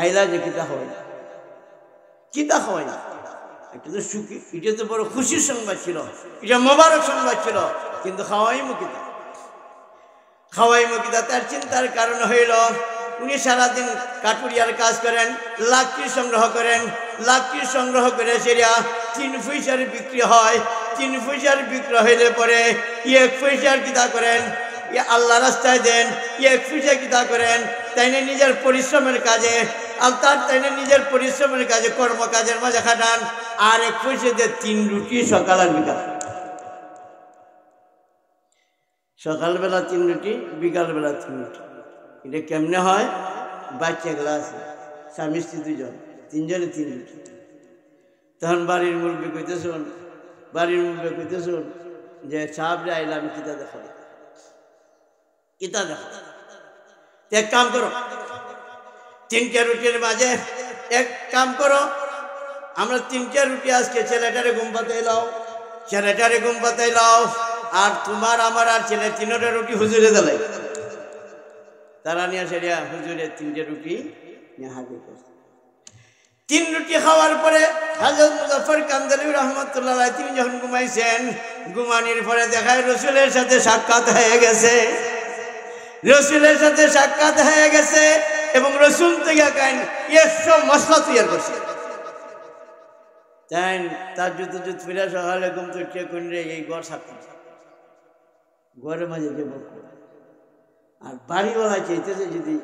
আইলা যে কিতা হয় কিতা হয় না, এটা তো সুখী, এটা তো বড় খুশির সংবাদ ছিল, এটা মোবারক সংবাদ ছিল, কিন্তু খাওয়াই মুখিতা তার চিন্তার কারণ হইল উনি সারাদিন কাঠুরিয়ার কাজ করেন, লাকড়ি সংগ্রহ করেন, লাকড়ি সংগ্রহ করে সেটা 3 পয়সার বিক্রি হয়। 3 পয়সার বিক্রি হইলে পরে 1 পয়সার কিতা করেন, আল্লাহ রাস্তায় দেন, 1 পয়সা কিতা করেন তাইনে নিজের পরিশ্রমের কাজে, আর তার তাইনে নিজের পরিশ্রমের কাজে কর্ম কাজের মাঝে খাটান। আর 1 পয়সা দিয়ে 3 রুটি সকাল আর বিকাল, সকালবেলা 3 রুটি, বিকালবেলা 3 রুটি। এটা কেমনে হয়? বাচ্চা গ্লাস, স্বামী স্ত্রী 2 জন, 3 জনে 3 রুটি। তখন বাড়ির মুরব্বী কইতেছেন, যে সাহেবরে আইলাম কিতা দেখো, এক কাম করো, 3টে রুটির মাঝে এক কাম করো, আমরা 3টে রুটি আজকে ছেলেটারে ঘুম পাতাই লাও, আর তোমার আমার আর ছেলে 3টে রুটি হুজুরে দিলাই। তারা নিয়ে সেরিয়া হুজুরে 3টে রুটি নিয়ে হাজির করছে। 3 রুটি খাওয়ার পরে হযরত মুজাফফর কান্দালী রহমতুল্লাহ আলাইহি তিনি যখন ঘুমাইছেন, ঘুমানির পরে দেখায় রাসূলের সাথে সাক্ষাৎ হয়ে গেছে, এবং রাসূল থেকে কাইন 100 মশলা তৈরি করছে। তাই তার জুত ফিরে সকালে ঘুম থেকে কোন রে এই ঘর সাক্ষাৎ ঘরের মাঝে যে বরকত। আর বাড়িওয়ালা চাইতেছে যদি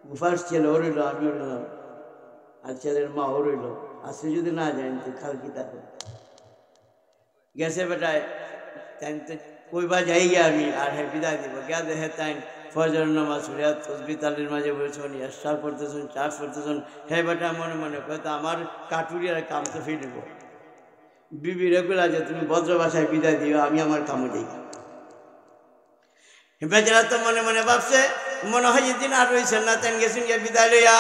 গুফার ছেলে ও রইল, আমিও রইলাম, আর ছেলের মা ও রইল, আজকে যদি না যাই তো খাল কি তা গেছে বেটায় তাই তো কইবা যাই গিয়া আমি আর হ্যাঁ বিদায় দিব গিয়া দেখে তাই ফজর নামাজ পড়িয়া তসবি তালির মাঝে বলছেন ইয়ার পড়তেছেন, চাষ পড়তেছেন। হ্যাঁ বেটা মনে মনে কয়তো আমার কাটুরিয়ার কাম তো ফিরব। বিবি রেগুলা যে তুমি ভদ্র ভাষায় বিদায় দিও, আমি আমার কামে যাই। বেচারা তো মনে মনে ভাবছে মনে হয় যেদিন আর রয়েছেন না, তেন গেছেন গিয়ে বিদায় লইয়া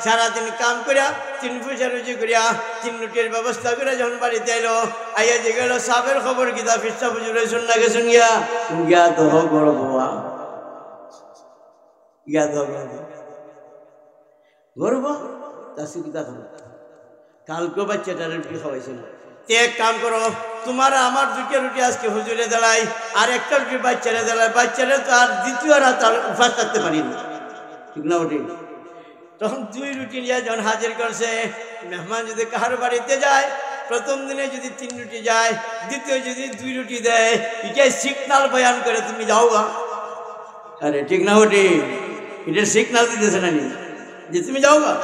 সারাদিন কাম করিয়া 3 পয়সা রুজি করিয়া 3 রুটির ব্যবস্থা করে যখন বাড়িতে এলো আইয়া যে গেল সাবের খবর কিতা ফিরসা বুঝি রয়েছেন না গেছেন গিয়া গিয়া তো গড় বাবা গিয়া তো গর্ব তা সুবিধা খাবো। কালকে বাচ্চাটার রুটি খাওয়াইছিল। এক কাম করো, তোমার আমার 2টা রুটি আজকে হুজুরে দেলাই, আর একটা রুটি বাচ্চারে দেলাই। বাচ্চারে তো আর দ্বিতীয় রাত আর উপাস থাকতে পারি না, ঠিক না ওটি? তখন 2 রুটি নিয়ে যখন হাজির করছে, মেহমান যদি কাহার বাড়িতে যায়, প্রথম দিনে যদি 3 রুটি যায়, দ্বিতীয় যদি 2 রুটি দেয়, এটাই সিগনাল বয়ান করে তুমি যাও গা। আরে ঠিক না ওটি? এটা সিগনাল দিতেছে না যে তুমি যাও গা।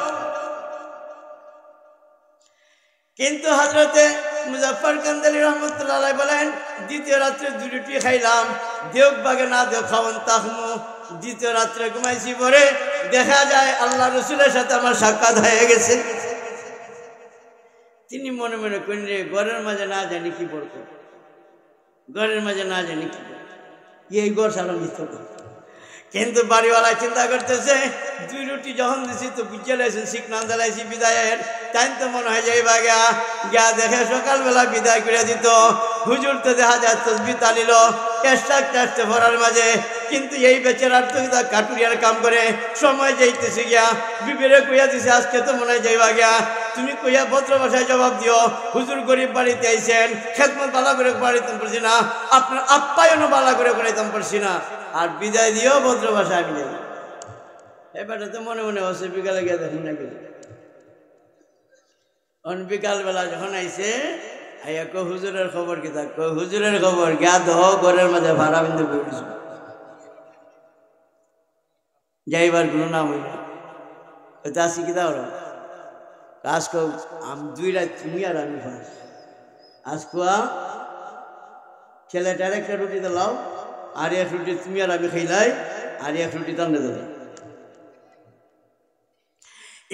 কিন্তু হযরতে মুজাফফর কান্দালী রহমতুল্লাহ আলাইহি বলেন, দ্বিতীয় রাত্রে 2 রুটি খাইলাম, দেখ বাগে না দেখ খাওয়ান তাহমু। দ্বিতীয় রাত্রে ঘুমাইছি, পরে দেখা যায় আল্লাহ রসুলের সাথে আমার সাক্ষাৎ হয়ে গেছে। তিনি মনে মনে করেন রে ঘরের মাঝে না জানি কি বলবো, ঘরের মাঝে না জানি কি এই ঘর সারা মিথ্যা। কিন্তু বাড়িওয়ালা চিন্তা করতেছে 2 রুটি যখন দিছি তো বুঝে লাইছেন শিখনান দিলাইছি বিদায়ের, তাই তো মনে হয় যাই বাগা গিয়া দেখে সকালবেলা বিদায় করে দিত। হুজুর তো দেখা যায় তসবি তালিল চেষ্টা ভরার মাঝে, কিন্তু এই বেচারার তো কাটুরিয়ার কাম করে সময় যাইতেছে গিয়া বিবেরে কইয়া দিছে আজকে তো মনে হয় যাইবা গিয়া, তুমি কইয়া ভদ্র ভাষায় জবাব দিও হুজুর গরিব বাড়িতে আইছেন, খেদমত বালা করে বাড়িতে পারছি না, আপনার আপ্যায়নও বালা করে করাইতাম পারছি না, আর বিদায় দিও ভদ্র ভাষায় আমি যাই। এবারে তো মনে মনে হচ্ছে বিকালে গিয়ে দেখুন না গেল। বিকালবেলা যখন আইছে আইয়া কো হুজুরের খবর কি থাক, হুজুরের খবর গিয়া দহ ঘরের মাঝে ভাড়া বিন্দু করেছ, যাইবার কোনো নাম হইল আসি কি তাও কাজ কো আমি 2 রাত তুমি আর আমি ফাঁস আজ কোয়া ছেলেটার একটা রুটি দিলাও, আর 1 রুটি তুমি আর আমি খাইলাই, আর 1 রুটি দান্ডে দিল।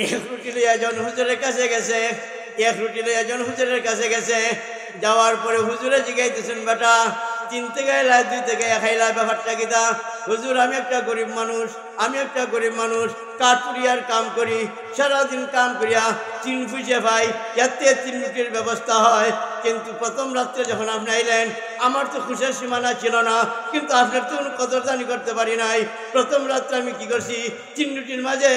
1 রুটি লইয়া জন হুজুরের কাছে গেছে, 1 রুটি লইয়া জন হুজুরের কাছে গেছে। যাওয়ার পরে হুজুরে জিগাইতেছেন বেটা 3 থেকে খাইলা 2 থেকে খাইলা ব্যাপারটা কিতা? হুজুর আমি একটা গরিব মানুষ, কাঠপুরিয়ার কাম করি, সারাদিন কাম করিয়া 3 পয়সা পাই, এতে 3 রুটির ব্যবস্থা হয়। কিন্তু প্রথম রাত্রে যখন আপনি আইলেন আমার তো খুশির সীমানা ছিল না, কিন্তু আপনার তো কোনো কদরদানি করতে পারি নাই। প্রথম রাত্রে আমি কি করছি 3 রুটির মাঝে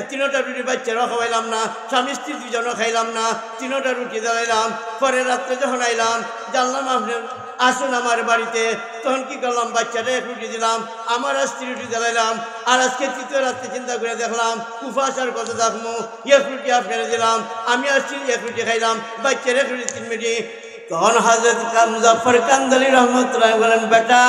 3টা রুটি বাচ্চারা খাওয়াইলাম না, স্বামী স্ত্রী 2 জনও খাইলাম না, 3টা রুটি দিলাম। পরের রাত্রে যখন আইলাম জানলাম আপনার আসুন আমার বাড়িতে, তখন কি করলাম বাচ্চাটা 1 রুটি দিলাম, আমার আর 3 রুটি দিলাম। আর আজকে 3য় রাত্রে চিন্তা করে দেখলাম উপাসার কত থাকবো, 1 রুটি আপনারা দিলাম, আমি আসছি 1 রুটি খাইলাম, বাচ্চার 1 রুটি 3 মিনিট। তখন হযরত মুজাফফর কান্দালী রহমতুল্লাহ বলেন, বেটা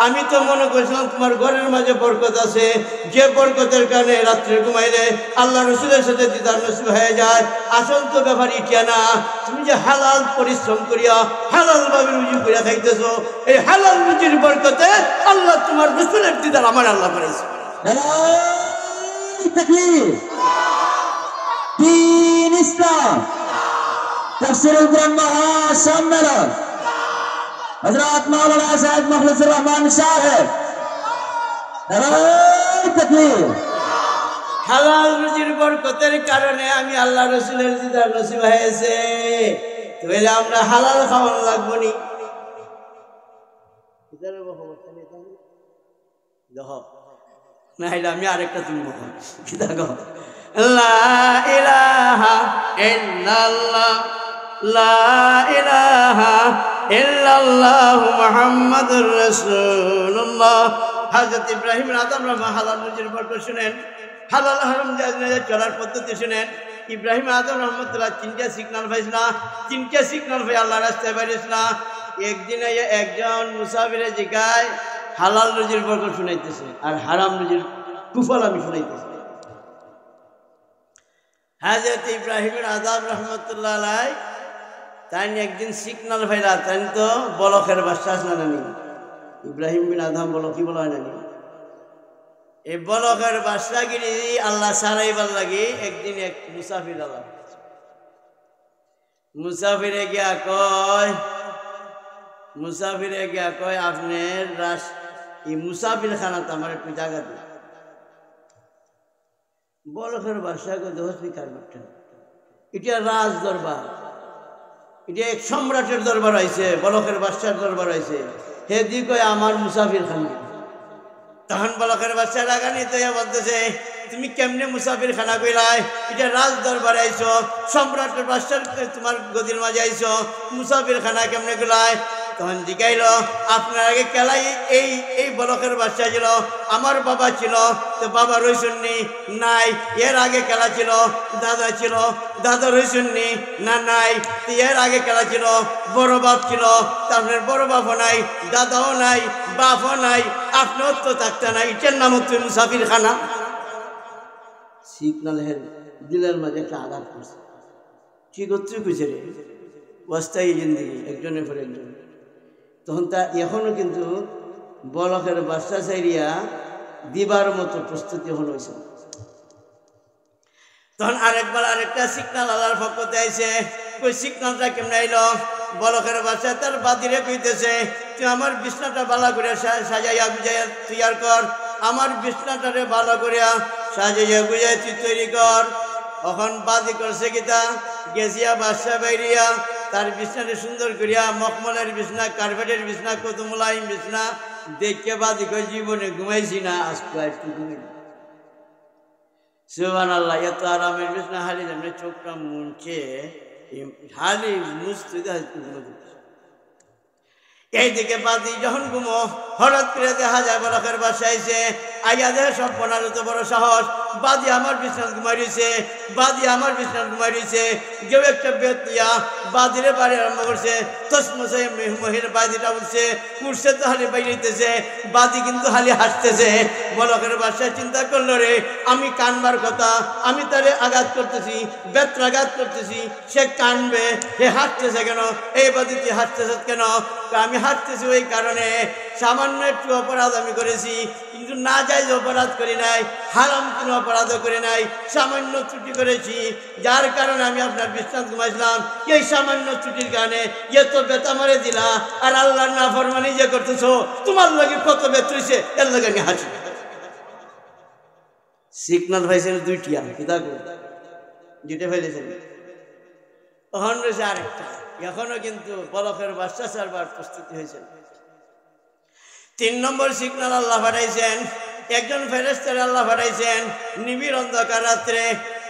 আমি তো মনে করছিলাম তোমার ঘরের মাঝে বরকত আছে, যে বরকতের কারণে রাত্রে ঘুমাইলে আল্লাহ রসুলের সাথে দিদার নসিব হয়ে যায়। আসল তো ব্যাপার ইটা না, তুমি যে হালাল পরিশ্রম করিয়া হালাল ভাবে রুজি করিয়া খাইতেছো, এই হালাল রুজির বরকতে আল্লাহ তোমার রসুলের দিদার আমার আল্লাহ করেছে। দ্বীন ইসলাম তাফসীরুল কুরআন মহাসম্মেলন হযরত মাওলানা সাহেব মখলিসুর রহমান সাহেব, তাকবীর। হালাল রুজির বরকতের কারণে আমি আল্লাহ রসুলের দিদার নসিব হয়েছে, তাহলে আমরা হালাল খাওয়ানো লাগবো নি? না এটা আমি আরেকটা তুমি কি দেখো, লা ইলাহা ইল্লাল্লাহ লা ইলাহা ইল্লাল্লাহ মুহাম্মাদুর রাসূলুল্লাহ। হযরত ইব্রাহিম আদম হালাল রুজির বরকত শুনেন, হালাল হারাম জায়েজ চলার পদ্ধতি শুনেন। ইব্রাহিম আদম রহমতুল্লাহ 3টা সিগন্যাল পাইছিল, 3টা সিগন্যাল পাই আল্লাহ রাস্তায় বেরিয়েছিল। একদিনে একজন মুসাফিরে জিগায় হালাল রুজির বরকত শুনাইতেছে আর হারাম রুজির কুফল আমি শুনাইতেছি। হযরত ইব্রাহিমের আযাব রহমতুল্লাহ আলাই তাই একদিন সিগনাল ভাইরা তাই তো বলকের বাদশা না নানি ইব্রাহিম বিন আদম বলো কি বলা হয় নানি এই বলকের বাদশাগিরি আল্লাহ সারাইবার লাগি একদিন এক মুসাফির আল্লাহ মুসাফিরে গিয়া কয় আপনার এই মুসাফির খানাতে আমার একটু জায়গা দিন। বলকের বাদশাকে দোষী কারবারটা এটা রাজ দরবার, এটা এক সম্রাটের দরবার হয়েছে, বলকের বাদশার দরবার হয়েছে। হে দি কয় আমার মুসাফির খানা। তখন বলকের বাদশা রাগানি তো বলতেছে তুমি কেমনে মুসাফির খানা কইলাই? এটা রাজ দরবারে আইছো, সম্রাটের বাদশার তোমার গদির মাঝে আইছো, মুসাফির খানা কেমনে কইলাই? তখন জিগাইল আপনার আগে কেলাই এই বলকের বাদশা ছিল, আমার বাবা ছিল, তো বাবা রইসুননি নাই। এর আগে খেলা ছিল, দাদা ছিল, দাদা রইসুননি না নাই। এর আগে খেলা ছিল, বড় বাপ ছিল, তারপরে বড় বাপও নাই, দাদাও নাই, বাপও নাই, আপনিও তো থাকতে নাই। এটার নাম হচ্ছে মুসাফির খানা। সিগনাল হের দিলের মাঝে একটা আঘাত করছে। কি করতে কইছে রে অস্থায়ী জিন্দিগি একজনের পর একজন। তখন তা এখনো কিন্তু বলকের বাদশা চাইরিয়া দিবার মতো প্রস্তুতি হল হয়েছে। তখন আরেকবার আরেকটা সিগনাল আল্লাহর পক্ষতে আইছে। ওই সিগনালটা কেমন আইলো? বলকের বাদশা তার বাদিরে কইতেছে তুই আমার বিছনাটা ভালো করে সাজাইয়া গুজাইয়া তৈয়ার কর, আমার বিছনাটারে ভালো করিয়া সাজাইয়া গুজাইয়া তুই তৈরি কর। তখন বাদি করছে কিতা গেছিয়া বাদশা বাইরিয়া তার বিছনাটা সুন্দর করিয়া মখমলের বিছনা, কার্পেটের বিছনা, কত মুলায়ম বিছনা দেখে বাদি করে জীবনে ঘুমাইছি না, আজকে একটু ঘুমাই। সুবহানাল্লাহ, এত আরামের বিছনা হালি যেমন চোখটা মুনছে হালি মুছতে এইদিকে বাদি যখন ঘুমো হঠাৎ করে দেখা যায় বলকের বাদশা আইছে। আইয়া দেহ সব বনার তো বড় সাহস, বাদি আমার বিছনাত ঘুমাই রয়েছে, বাদি আমার বিছনাত ঘুমাই রয়েছে। কেউ একটা বেত দিয়া বাদিরে বাড়ি আরম্ভ করছে, তসমসে মহির বাদিটা উঠছে তো হালি বাইরেছে, বাদি কিন্তু হালি হাসতেছে। বলকের বাদশা চিন্তা করলো রে আমি কানবার কথা, আমি তারে আঘাত করতেছি, বেত্রাঘাত করতেছি, সে কানবে, হে হাসতেছে কেন? এই বাদি তুই হাসতেছে কেন? আমি হাঁটতেছি ওই কারণে সামান্য একটু অপরাধ আমি করেছি, কিন্তু না যাই অপরাধ করি নাই, হারাম কোনো অপরাধও করি নাই, সামান্য ত্রুটি করেছি, যার কারণে আমি আপনার বিশ্রাম ঘুমাইছিলাম। এই সামান্য ত্রুটির কারণে এত বেতা মারে দিলা, আর আল্লাহর নাফরমানি যে করতেছো, তোমার লাগে কত বেত হয়েছে, এর লাগে আমি হাসি। সিগনাল ভাইছেন দুইটিয়া কিতা যেটা ফেলেছেন, তখন রয়েছে আরেকটা। এখনো কিন্তু বলকের বাদশা ছাড়বার প্রস্তুতি হয়েছে। 3 নম্বর সিগনাল আল্লাহ পাঠাইছেন, একজন ফেরেশতারে আল্লাহ পাঠাইছেন নিবিড় অন্ধকার রাত্রে।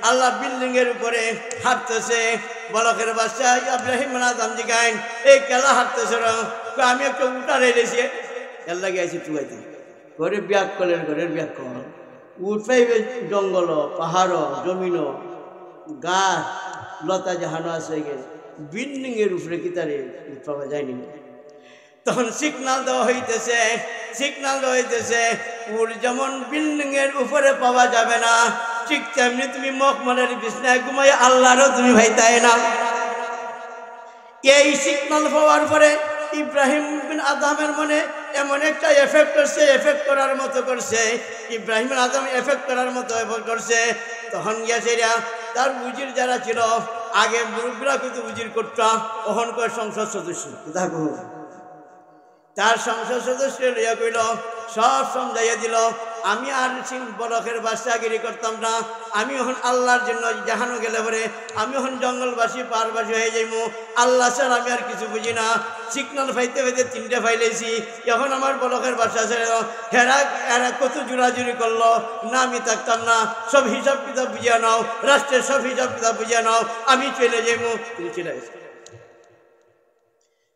আল্লাহ বিল্ডিং এর উপরে হাঁটতেছে। বলকের বাদশা ইব্রাহিম আদম জিগাইন এই কেলা হাঁটতেছে, আমি একটা উঠা রেখেছি, এর লাগে আইছি টুকাইতে ঘরে ব্যাগ কলের ঘরের ব্যাগ কল উঠ পাইবে জঙ্গল, পাহাড়, জমিন, গাছ লতা জাহানো আছে, বিল্ডিং এর উপরে কি তারে পাওয়া যায়নি। তখন সিগনাল দেওয়া হইতেছে ওর যেমন বিল্ডিং এর উপরে পাওয়া যাবে না, ঠিক তেমনি তুমি মখমলের বিছনায় ঘুমাই আল্লাহরও তুমি ভাইতাই না। এই সিগনাল পাওয়ার পরে ইব্রাহিম বিন আদমের মনে এমন একটা এফেক্ট করছে, এফেক্ট করার মতো করছে, ইব্রাহিম আদম এফেক্ট করার মতো এফেক্ট করছে। তখন গিয়েছে তার উজির যারা ছিল, আগে মুরব্বীরা কিন্তু উজির করতাম, ওখানকার সংসদ সদস্য দেখো তার সংসদ সদস্য লইয়া কইল, সব সমঝাইয়া দিল, আমি আর বলকের বাদশাগিরি করতাম না, আমি এখন আল্লাহর জন্য জাহানো গেলে পরে আমি এখন জঙ্গলবাসী পাহাড়বাসী হয়ে যাইমু, আল্লাহ স্যার আমি আর কিছু বুঝি না। সিগনাল ফাইতে ফাইতে 3টে ফাইলেছি, এখন আমার বলকের বাদশা ছেড়ে এরা কত জোরাজুরি করলো না, আমি থাকতাম না, সব হিসাব কিতাব বুঝিয়া নাও, রাষ্ট্রের সব হিসাব কিতাব বুঝিয়া নাও, আমি চলে যাইমু। তুমি চলে গেছে,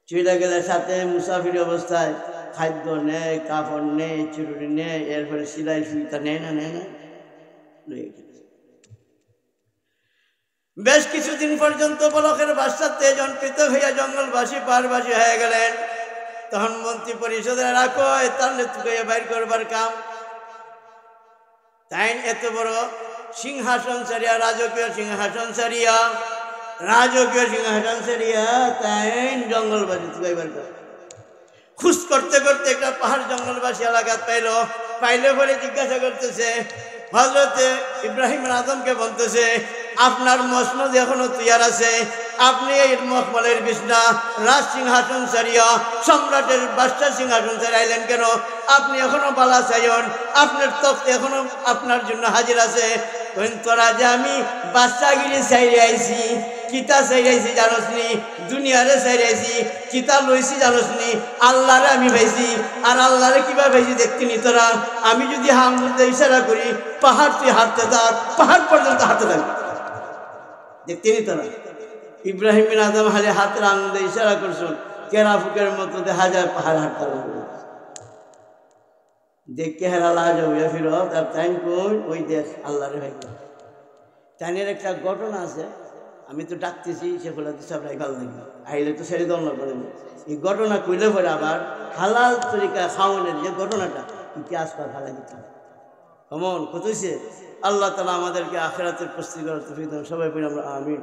চলে গেলে সাথে মুসাফির অবস্থায় খাদ্য নেই, কাপড় নেই, চুরুরি নেই, এরপরে সিলাই সুইতা নেয় না বেশ কিছুদিন পর্যন্ত বলকের বাদশা তেজন পৃথক হইয়া জঙ্গলবাসী পাহাড়বাসী হয়ে গেলেন। তখন মন্ত্রী পরিষদের রাখো তার নেতৃত্বে বাইর করবার কাম। তাই এত বড় সিংহাসন সারিয়া, রাজকীয় সিংহাসন সারিয়া, তাই জঙ্গলবাসী তুকাইবার কাম। খুঁজ করতে করতে একটা পাহাড় জঙ্গলবাসী এলাকা পাইলে পরে জিজ্ঞাসা করতেছে, হযরতে ইব্রাহিম আদমকে বলতেছে, আপনার মসনদ এখনো তৈয়ার আছে, আপনি এই মখমলের বিছনা রাজ সিংহাসন সারিয়া সম্রাটের বাদশাহ সিংহাসন সারাইলেন কেন? আপনি এখনো বালা চাইন, আপনার তখ্ত এখনো আপনার জন্য হাজির আছে। তোরা যে আমি বাদশাগিরি চাইরে আইছি, কিতা চাইরাইছি জানোসনি, দুনিয়ারে চাইরাইছি, কিতা লইছি জানোসনি, আল্লাহরে আমি পাইছি। আর আল্লাহরে কিভাবে পাইছি দেখতিনি তোরা? আমি যদি হামদে ইশারা করি, পাহাড় তুই হাঁটতে থাক, পাহাড় পর্যন্ত হাঁটতে থাকবি, দেখতিনি তোরা? ইব্রাহিম বিন আদম হালে হাতের আনন্দে ইশারা করছেন, কেরাফুকের মতো হাজার পাহাড় হাঁটতে দেখকে হেরা লাজ হইয়া ফির তার টাইম কই ওই দেখ আল্লাহরে ভাই। টাইনের একটা ঘটনা আছে, আমি তো ডাকতেছি সে বলে সাবরাই ভালো লাগে, আইলে তো ছেড়ে দল না করেন। এই ঘটনা কইলে পরে আবার হালাল তরিকা খাওয়ানোর যে ঘটনাটা ইতিহাস করা ভালো দিতে কেমন কতছে। আল্লাহ তাআলা আমাদেরকে আখিরাতের প্রস্তুতি করার তৌফিক দান। সবাই বলি আমরা আমিন।